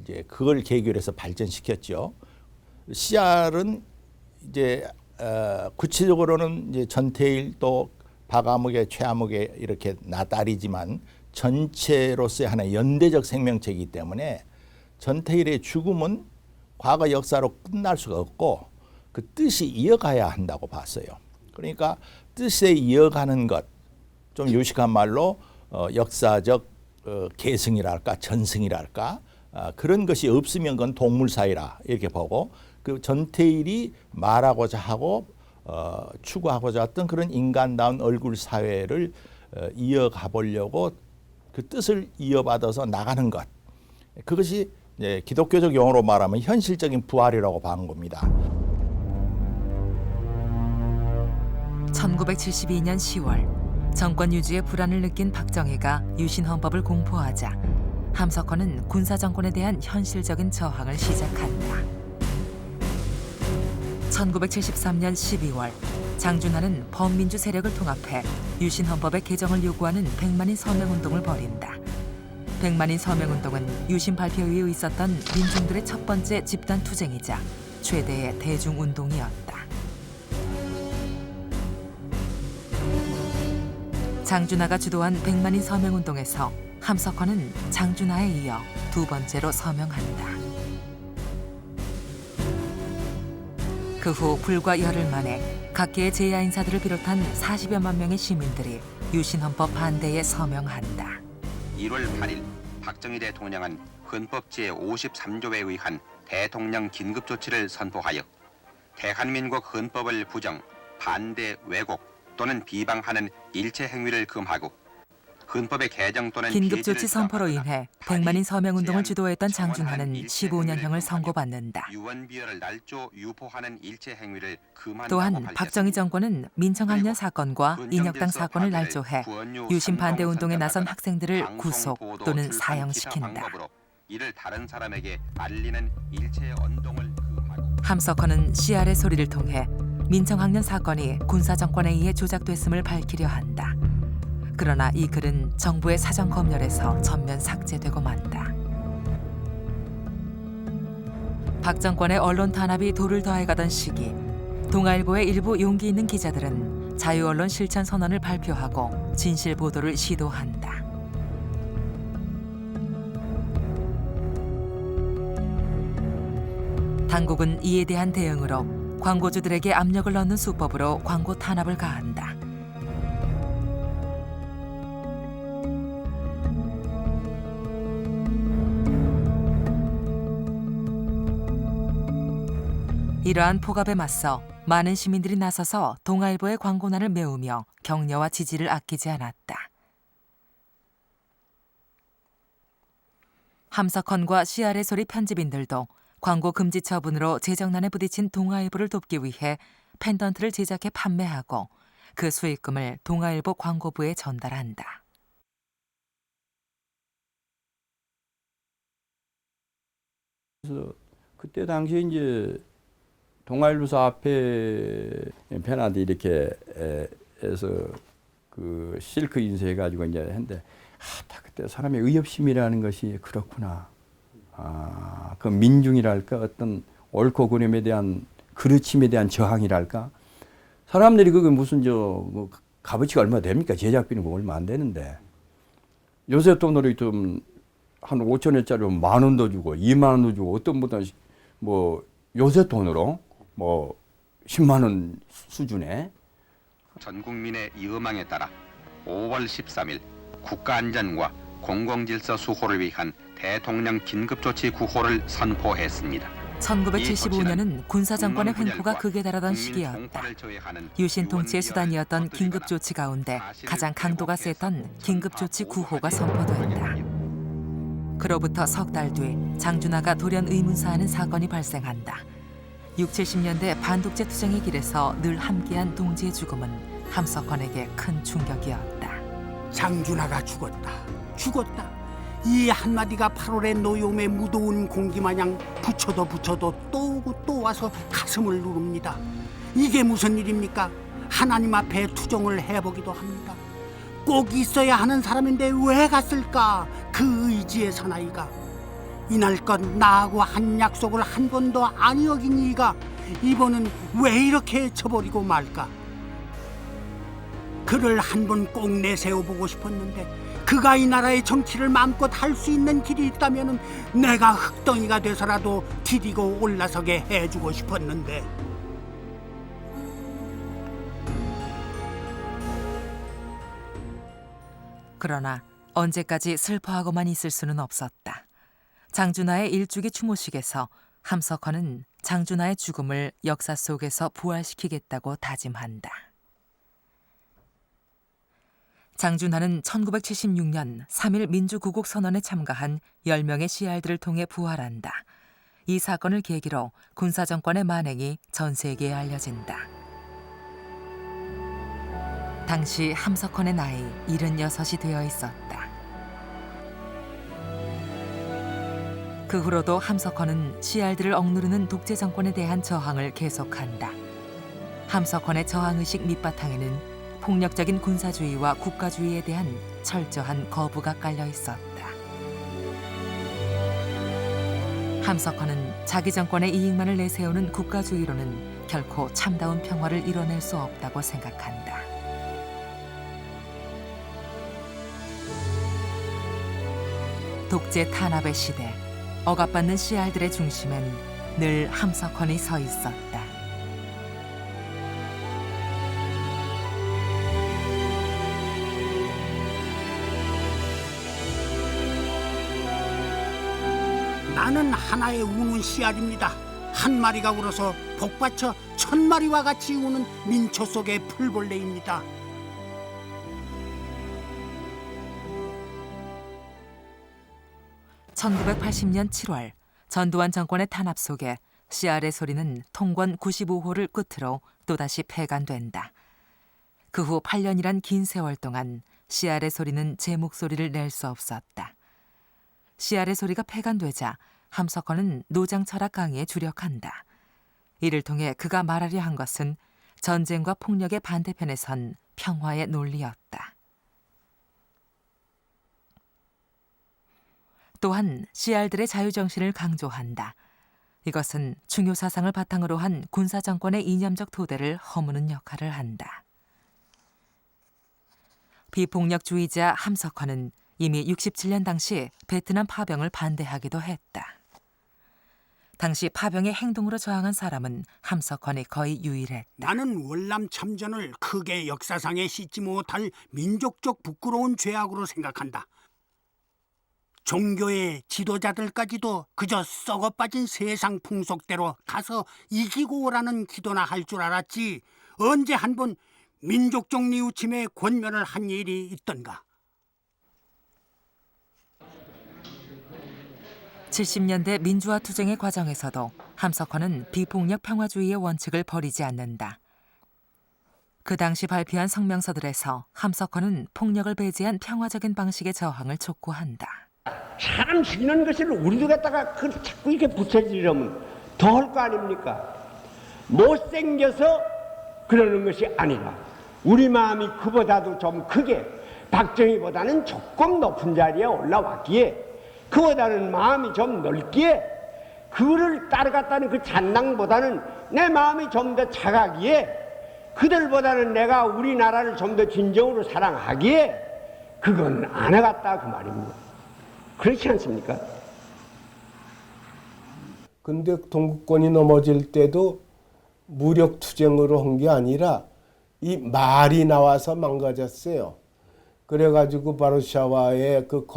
이제 그걸 계기로 해서 발전시켰죠. 씨알은 이제 구체적으로는 이제 전태일 또 박아목의 최아목의 이렇게 나딸이지만 전체로서의 하나의 연대적 생명체이기 때문에 전태일의 죽음은 과거 역사로 끝날 수가 없고 그 뜻이 이어가야 한다고 봤어요. 그러니까 뜻에 이어가는 것, 좀 요식한 말로 역사적 계승이랄까 전승이랄까 그런 것이 없으면 그건 동물사이라 이렇게 보고 그 전태일이 말하고자 하고 추구하고자 했던 그런 인간다운 얼굴 사회를 이어가 보려고 그 뜻을 이어받아서 나가는 것, 그것이 기독교적 용어로 말하면 현실적인 부활이라고 보는 겁니다. 1972년 10월 정권 유지에 불안을 느낀 박정희가 유신헌법을 공포하자 함석헌은 군사정권에 대한 현실적인 저항을 시작한다. 1973년 12월 장준하는 범민주 세력을 통합해 유신헌법의 개정을 요구하는 백만인 서명운동을 벌인다. 백만인 서명운동은 유신 발표 이후 있었던 민중들의 첫 번째 집단 투쟁이자 최대의 대중운동이었다. 장준하가 주도한 백만인 서명운동에서 함석헌은 장준하에 이어 두 번째로 서명한다. 그 후 불과 열흘 만에 각계의 제야 인사들을 비롯한 40여만 명의 시민들이 유신헌법 반대에 서명한다. 1월 8일 박정희 대통령은 헌법 제53조에 의한 대통령 긴급조치를 선포하여 대한민국 헌법을 부정, 반대, 왜곡 또는 비방하는 일체 행위를 금하고 헌법의 개정 또는 긴급조치 선포로 인해 백만인 서명운동을 주도했던 장준하는 15년형을 선고받는다. 또한 박정희 정권은 민청학년 사건과 인혁당 사건을 날조해 유신 반대 운동에 나선 학생들을 구속 또는 사형시킨다. 이를 다른 사람에게 알리는 일체 언동을 금하고 함석헌은 씨알의 소리를 통해 민청학년 사건이 군사정권에 의해 조작됐음을 밝히려 한다. 그러나 이 글은 정부의 사정 검열에서 전면 삭제되고 만다. 박 정권의 언론 탄압이 도를 더해가던 시기, 동아일보의 일부 용기 있는 기자들은 자유언론 실천 선언을 발표하고 진실 보도를 시도한다. 당국은 이에 대한 대응으로 광고주들에게 압력을 넣는 수법으로 광고 탄압을 가한다. 이러한 폭압에 맞서 많은 시민들이 나서서 동아일보의 광고난을 메우며 격려와 지지를 아끼지 않았다. 함석헌과 씨알의 소리 편집인들도 광고 금지 처분으로 재정난에 부딪힌 동아일보를 돕기 위해 펜던트를 제작해 판매하고 그 수익금을 동아일보 광고부에 전달한다. 그래서 그때 당시에 이제 동아일보사 앞에 펜한테 이렇게 해서 그 실크 인쇄해가지고 이제 했는데 그때 사람의 의협심이라는 것이 그렇구나. 그 민중이랄까 어떤 옳고 그름에 대한 그르침에 대한 저항이랄까. 사람들이 그게 무슨 뭐 값어치가 얼마 됩니까? 제작비는 뭐 얼마 안 되는데. 요새 돈으로 좀 한 5천원짜리 10,000원도 주고 20,000원도 주고 어떤 분은 뭐 요새 돈으로 뭐 10만 원 수준에 전 국민의 이 음악에 따라 5월 13일 국가안전과 공공질서 수호를 위한 대통령 긴급조치 구호를 선포했습니다. 1975년은 군사정권의 횡포가 극에 달하던 시기였다. 유신 통치의 수단이었던 긴급조치 가운데 가장 강도가 셌던 긴급조치 구호가 선포됐다. 그로부터 석 달 뒤 장준하가 돌연 의문사하는 사건이 발생한다. 6, 70년대 반독재 투쟁의 길에서 늘 함께한 동지의 죽음은 함석헌에게 큰 충격이었다. 장준하가 죽었다. 이 한마디가 8월의 노여움의 무더운 공기마냥 붙여도 또 오고 또 와서 가슴을 누릅니다. 이게 무슨 일입니까? 하나님 앞에 투정을 해보기도 합니다. 꼭 있어야 하는 사람인데 왜 갔을까? 그 의지의 사나이가. 이날껏 나하고 한 약속을 한 번도 안 어긴 이가 이번은 왜 이렇게 쳐버리고 말까? 그를 한 번 꼭 내세워보고 싶었는데 그가 이 나라의 정치를 마음껏 할 수 있는 길이 있다면 내가 흙덩이가 돼서라도 디디고 올라서게 해주고 싶었는데. 그러나 언제까지 슬퍼하고만 있을 수는 없었다. 장준하의 일주기 추모식에서 함석헌은 장준하의 죽음을 역사 속에서 부활시키겠다고 다짐한다. 장준하는 1976년 3.1 민주구국선언에 참가한 10명의 CR들을 통해 부활한다. 이 사건을 계기로 군사정권의 만행이 전 세계에 알려진다. 당시 함석헌의 나이 76이 되어 있었다. 그 후로도 함석헌은 CR들을 억누르는 독재 정권에 대한 저항을 계속한다. 함석헌의 저항의식 밑바탕에는 폭력적인 군사주의와 국가주의에 대한 철저한 거부가 깔려 있었다. 함석헌은 자기 정권의 이익만을 내세우는 국가주의로는 결코 참다운 평화를 이뤄낼 수 없다고 생각한다. 독재 탄압의 시대, 억압받는 CR들의 중심엔 늘 함석헌이 서 있었다. 나는 하나의 우는 CR입니다. 한 마리가 울어서 복받쳐 1000마리와 같이 우는 민초 속의 풀벌레입니다. (1980년 7월) 전두환 정권의 탄압 속에 CR의 소리는 통권 95호를 끝으로 또다시 폐간된다. 그 후 8년이란 긴 세월 동안 CR의 소리는 제 목소리를 낼 수 없었다. CR의 소리가 폐간되자 함석헌은 노장 철학 강의에 주력한다. 이를 통해 그가 말하려 한 것은 전쟁과 폭력의 반대편에 선 평화의 논리였다. 또한 CR들의 자유정신을 강조한다. 이것은 중요 사상을 바탕으로 한 군사정권의 이념적 토대를 허무는 역할을 한다. 비폭력주의자 함석헌은 이미 67년 당시 베트남 파병을 반대하기도 했다. 당시 파병의 행동으로 저항한 사람은 함석헌이 거의 유일했다. 나는 월남 참전을 크게 역사상에 씻지 못할 민족적 부끄러운 죄악으로 생각한다. 종교의 지도자들까지도 그저 썩어빠진 세상 풍속대로 가서 이기고 오라는 기도나 할 줄 알았지 언제 한 번 민족적 뉘우침에 권면을 한 일이 있던가. 70년대 민주화 투쟁의 과정에서도 함석헌은 비폭력 평화주의의 원칙을 버리지 않는다. 그 당시 발표한 성명서들에서 함석헌은 폭력을 배제한 평화적인 방식의 저항을 촉구한다. 사람 죽이는 것을 우리도 갖다가 자꾸 이렇게 붙여지려면 더 할 거 아닙니까? 못생겨서 그러는 것이 아니라 우리 마음이 그보다도 좀 크게 박정희보다는 조금 높은 자리에 올라왔기에 그보다는 마음이 좀 넓기에 그를 따라갔다는 그 잔당보다는 내 마음이 좀 더 차가기에 그들보다는 내가 우리나라를 좀 더 진정으로 사랑하기에 그건 안 해갔다 그 말입니다. 그렇지 않습니까? 근데 동구권이 넘어질 때도 무력 투쟁으로 한 게 아니라 이 말이 나와서 망가졌어요. 그래가지고 바르샤바의 그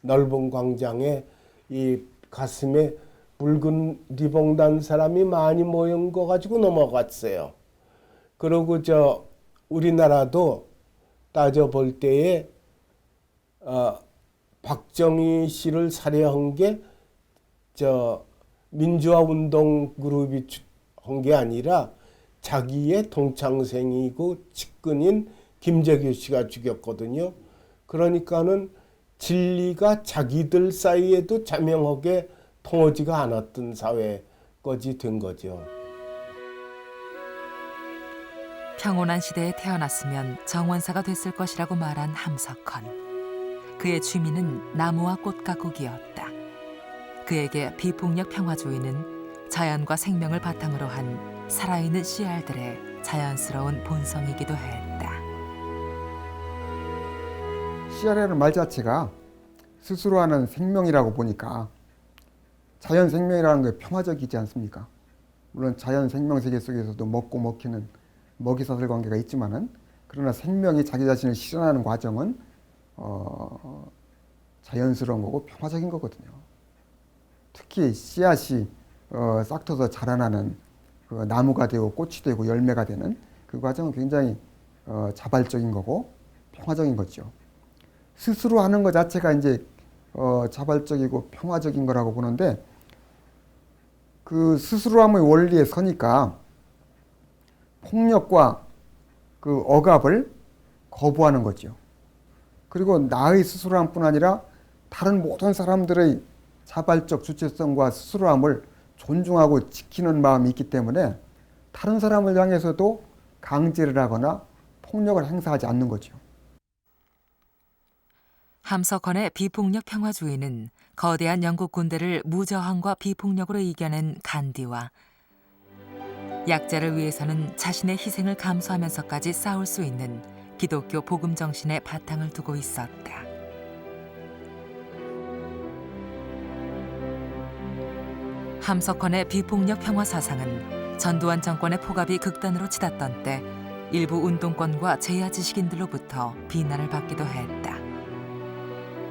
넓은 광장에 이 가슴에 붉은 리봉 단 사람이 많이 모인 거 가지고 넘어갔어요. 그리고 우리나라도 따져볼 때에 박정희 씨를 살해한 게 민주화 운동 그룹이 한 게 아니라 자기의 동창생이고 측근인 김재규 씨가 죽였거든요. 그러니까는 진리가 자기들 사이에도 자명하게 통하지가 않았던 사회까지 된 거죠. 평온한 시대에 태어났으면 정원사가 됐을 것이라고 말한 함석헌. 그의 취미는 나무와 꽃 가꾸기였다. 그에게 비폭력 평화주의는 자연과 생명을 바탕으로 한 살아있는 씨알들의 자연스러운 본성이기도 했다. 씨알이라는 말 자체가 스스로 하는 생명이라고 보니까 자연 생명이라는 게 평화적이지 않습니까? 물론 자연 생명 세계 속에서도 먹고 먹히는 먹이사슬 관계가 있지만은 그러나 생명이 자기 자신을 실현하는 과정은 자연스러운 거고 평화적인 거거든요. 특히 씨앗이 싹 터서 자라나는 그 나무가 되고 꽃이 되고 열매가 되는 그 과정은 굉장히 자발적인 거고 평화적인 거죠. 스스로 하는 것 자체가 이제 자발적이고 평화적인 거라고 보는데 그 스스로함의 원리에 서니까 폭력과 그 억압을 거부하는 거죠. 그리고 나의 스스로함뿐 아니라 다른 모든 사람들의 자발적 주체성과 스스로함을 존중하고 지키는 마음이 있기 때문에 다른 사람을 향해서도 강제를 하거나 폭력을 행사하지 않는 거죠. 함석헌의 비폭력 평화주의는 거대한 영국 군대를 무저항과 비폭력으로 이겨낸 간디와 약자를 위해서는 자신의 희생을 감수하면서까지 싸울 수 있는 기독교 복음 정신의 바탕을 두고 있었다. 함석헌의 비폭력 평화 사상은 전두환 정권의 폭압이 극단으로 치닫던 때 일부 운동권과 제야 지식인들로부터 비난을 받기도 했다.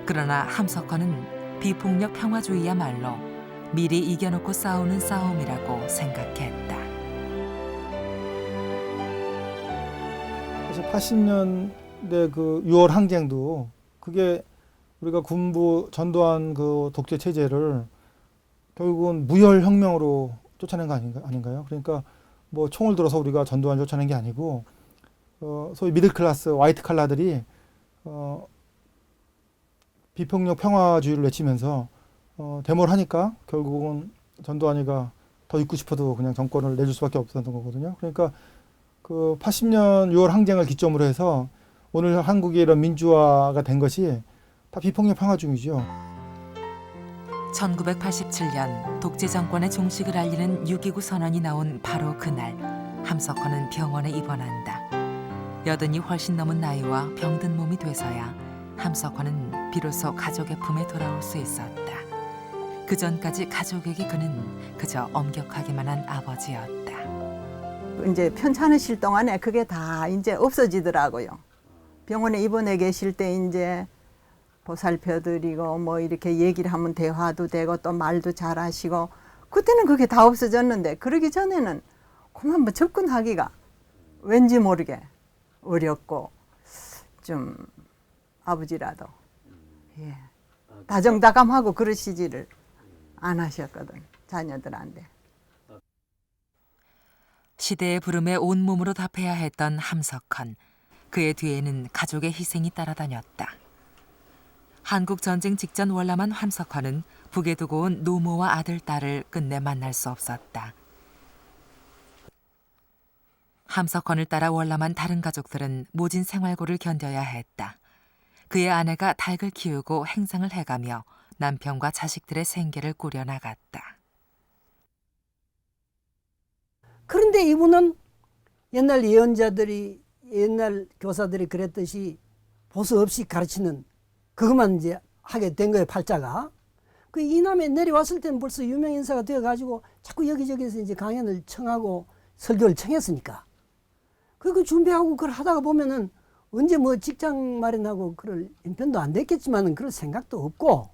그러나 함석헌은 비폭력 평화주의야말로 미리 이겨놓고 싸우는 싸움이라고 생각했다. 그래서 80년대 그 6월 항쟁도 그게 우리가 군부 전두환 그 독재 체제를 결국은 무혈혁명으로 쫓아낸 거 아닌가요? 그러니까 뭐 총을 들어서 우리가 전두환을 쫓아낸 게 아니고 소위 미들클래스 화이트 칼라들이 비폭력 평화주의를 외치면서 데모를 하니까 결국은 전두환이가 더 있고 싶어도 그냥 정권을 내줄 수밖에 없었던 거거든요. 그러니까 그 80년 6월 항쟁을 기점으로 해서 오늘 한국의 이런 민주화가 된 것이 다 비폭력 평화주의죠. 1987년 독재 정권의 종식을 알리는 6.29 선언이 나온 바로 그날 함석헌은 병원에 입원한다. 여든이 훨씬 넘은 나이와 병든 몸이 돼서야 함석헌은 비로소 가족의 품에 돌아올 수 있었다. 그 전까지 가족에게 그는 그저 엄격하기만 한 아버지였다. 이제 편찮으실 동안에 그게 다 이제 없어지더라고요. 병원에 입원해 계실 때 이제 보살펴드리고 뭐 이렇게 얘기를 하면 대화도 되고 또 말도 잘하시고 그때는 그게 다 없어졌는데 그러기 전에는 그만 뭐 접근하기가 왠지 모르게 어렵고 좀 아버지라도 예. 다정다감하고 그러시지를 안 하셨거든 자녀들한테. 시대의 부름에 온몸으로 답해야 했던 함석헌. 그의 뒤에는 가족의 희생이 따라다녔다. 한국 전쟁 직전 월남한 함석헌은 북에 두고 온 노모와 아들, 딸을 끝내 만날 수 없었다. 함석헌을 따라 월남한 다른 가족들은 모진 생활고를 견뎌야 했다. 그의 아내가 닭을 키우고 행상을 해가며 남편과 자식들의 생계를 꾸려나갔다. 그런데 이분은 옛날 예언자들이 옛날 교사들이 그랬듯이 보수 없이 가르치는 그것만 이제 하게 된 거예요. 팔자가. 그 이남에 내려왔을 때는 벌써 유명 인사가 되어가지고 자꾸 여기저기서 이제 강연을 청하고 설교를 청했으니까. 그 준비하고 그걸 하다가 보면은 언제 뭐 직장 마련하고 그럴 인편도 안 됐겠지만은 그럴 생각도 없고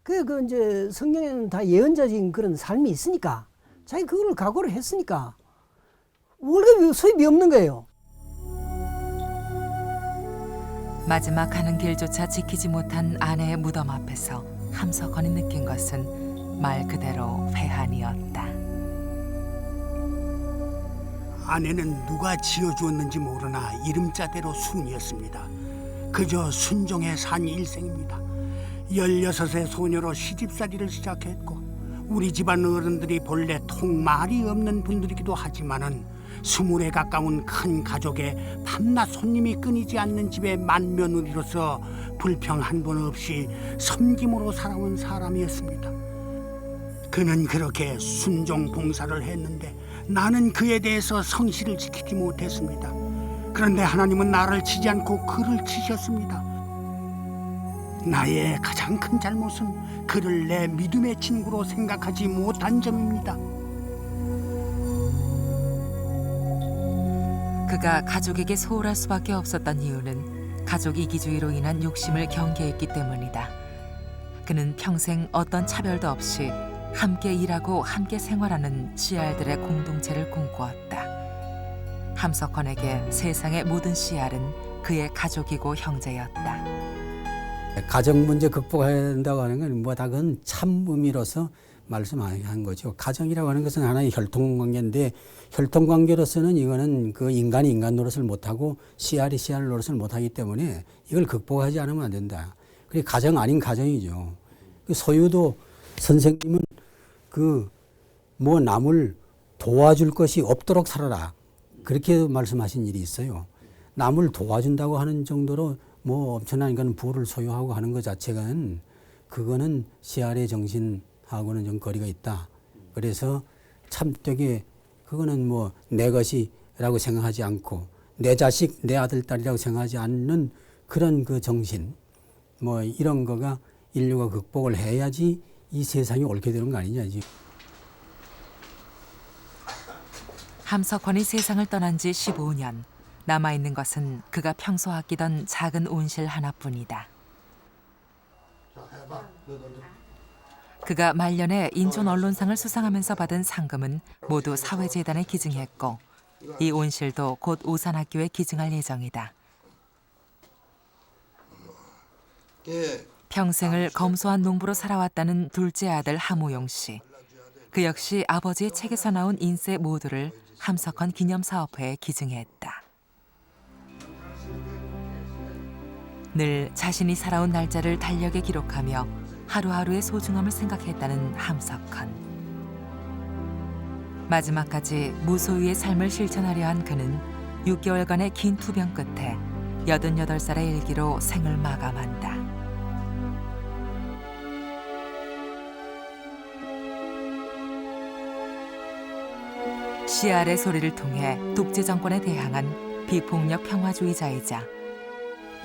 그 이제 성경에는 다 예언자적인 그런 삶이 있으니까 자기 그걸 각오를 했으니까 월급이 수입이 없는 거예요. 마지막 가는 길조차 지키지 못한 아내의 무덤 앞에서 함석헌이 느낀 것은 말 그대로 회한이었다. 아내는 누가 지어주었는지 모르나 이름자대로 순이었습니다. 그저 순종에 산 일생입니다. 16의 소녀로 시집살이를 시작했고 우리 집안 어른들이 본래 통말이 없는 분들이기도 하지만은 20에 가까운 큰 가족에 밤낮 손님이 끊이지 않는 집의 맏며느리로서 불평 한 번 없이 섬김으로 살아온 사람이었습니다. 그는 그렇게 순종 봉사를 했는데 나는 그에 대해서 성실을 지키지 못했습니다. 그런데 하나님은 나를 치지 않고 그를 치셨습니다. 나의 가장 큰 잘못은 그를 내 믿음의 친구로 생각하지 못한 점입니다. 그가 가족에게 소홀할 수밖에 없었던 이유는 가족 이기주의로 인한 욕심을 경계했기 때문이다. 그는 평생 어떤 차별도 없이 함께 일하고 함께 생활하는 씨알들의 공동체를 꿈꾸었다. 함석헌에게 세상의 모든 씨알은 그의 가족이고 형제였다. 가정 문제 극복해야 된다고 하는 건 뭐 다 그건 참 의미로서 말씀한 거죠. 가정이라고 하는 것은 하나의 혈통관계인데 혈통관계로서는 이거는 그 인간이 인간 노릇을 못하고 씨알이 씨알 노릇을 못하기 때문에 이걸 극복하지 않으면 안 된다. 그게 가정 아닌 가정이죠. 그 소유도 선생님은 그 뭐 남을 도와줄 것이 없도록 살아라. 그렇게 말씀하신 일이 있어요. 남을 도와준다고 하는 정도로 뭐 엄청난 그런 부를 소유하고 하는 것 자체는 그거는 씨알의 정신하고는 좀 거리가 있다. 그래서 참 되게 그거는 뭐 내 것이라고 생각하지 않고 내 자식, 내 아들, 딸이라고 생각하지 않는 그런 그 정신 뭐 이런 거가 인류가 극복을 해야지 이 세상이 옳게 되는 거 아니냐지. 함석헌이 세상을 떠난 지 15년. 남아있는 것은 그가 평소 아끼던 작은 온실 하나뿐이다. 그가 말년에 인천 언론상을 수상하면서 받은 상금은 모두 사회재단에 기증했고 이 온실도 곧 오산학교에 기증할 예정이다. 평생을 검소한 농부로 살아왔다는 둘째 아들 하모용 씨. 그 역시 아버지의 책에서 나온 인세 모두를 함석헌 기념사업회에 기증했다. 늘 자신이 살아온 날짜를 달력에 기록하며 하루하루의 소중함을 생각했다는 함석헌. 마지막까지 무소유의 삶을 실천하려 한 그는 6개월간의 긴 투병 끝에 88살의 일기로 생을 마감한다. 씨알의 소리를 통해 독재 정권에 대항한 비폭력 평화주의자이자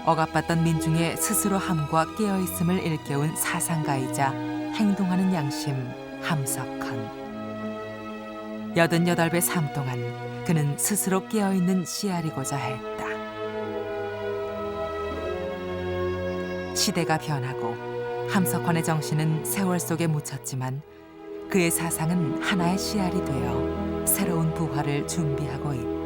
억압받던 민중의 스스로 함과 깨어있음을 일깨운 사상가이자 행동하는 양심 함석헌. 88배 삶 동안 그는 스스로 깨어있는 씨알이고자 했다. 시대가 변하고 함석헌의 정신은 세월 속에 묻혔지만 그의 사상은 하나의 씨알이 되어 새로운 부활을 준비하고 있다.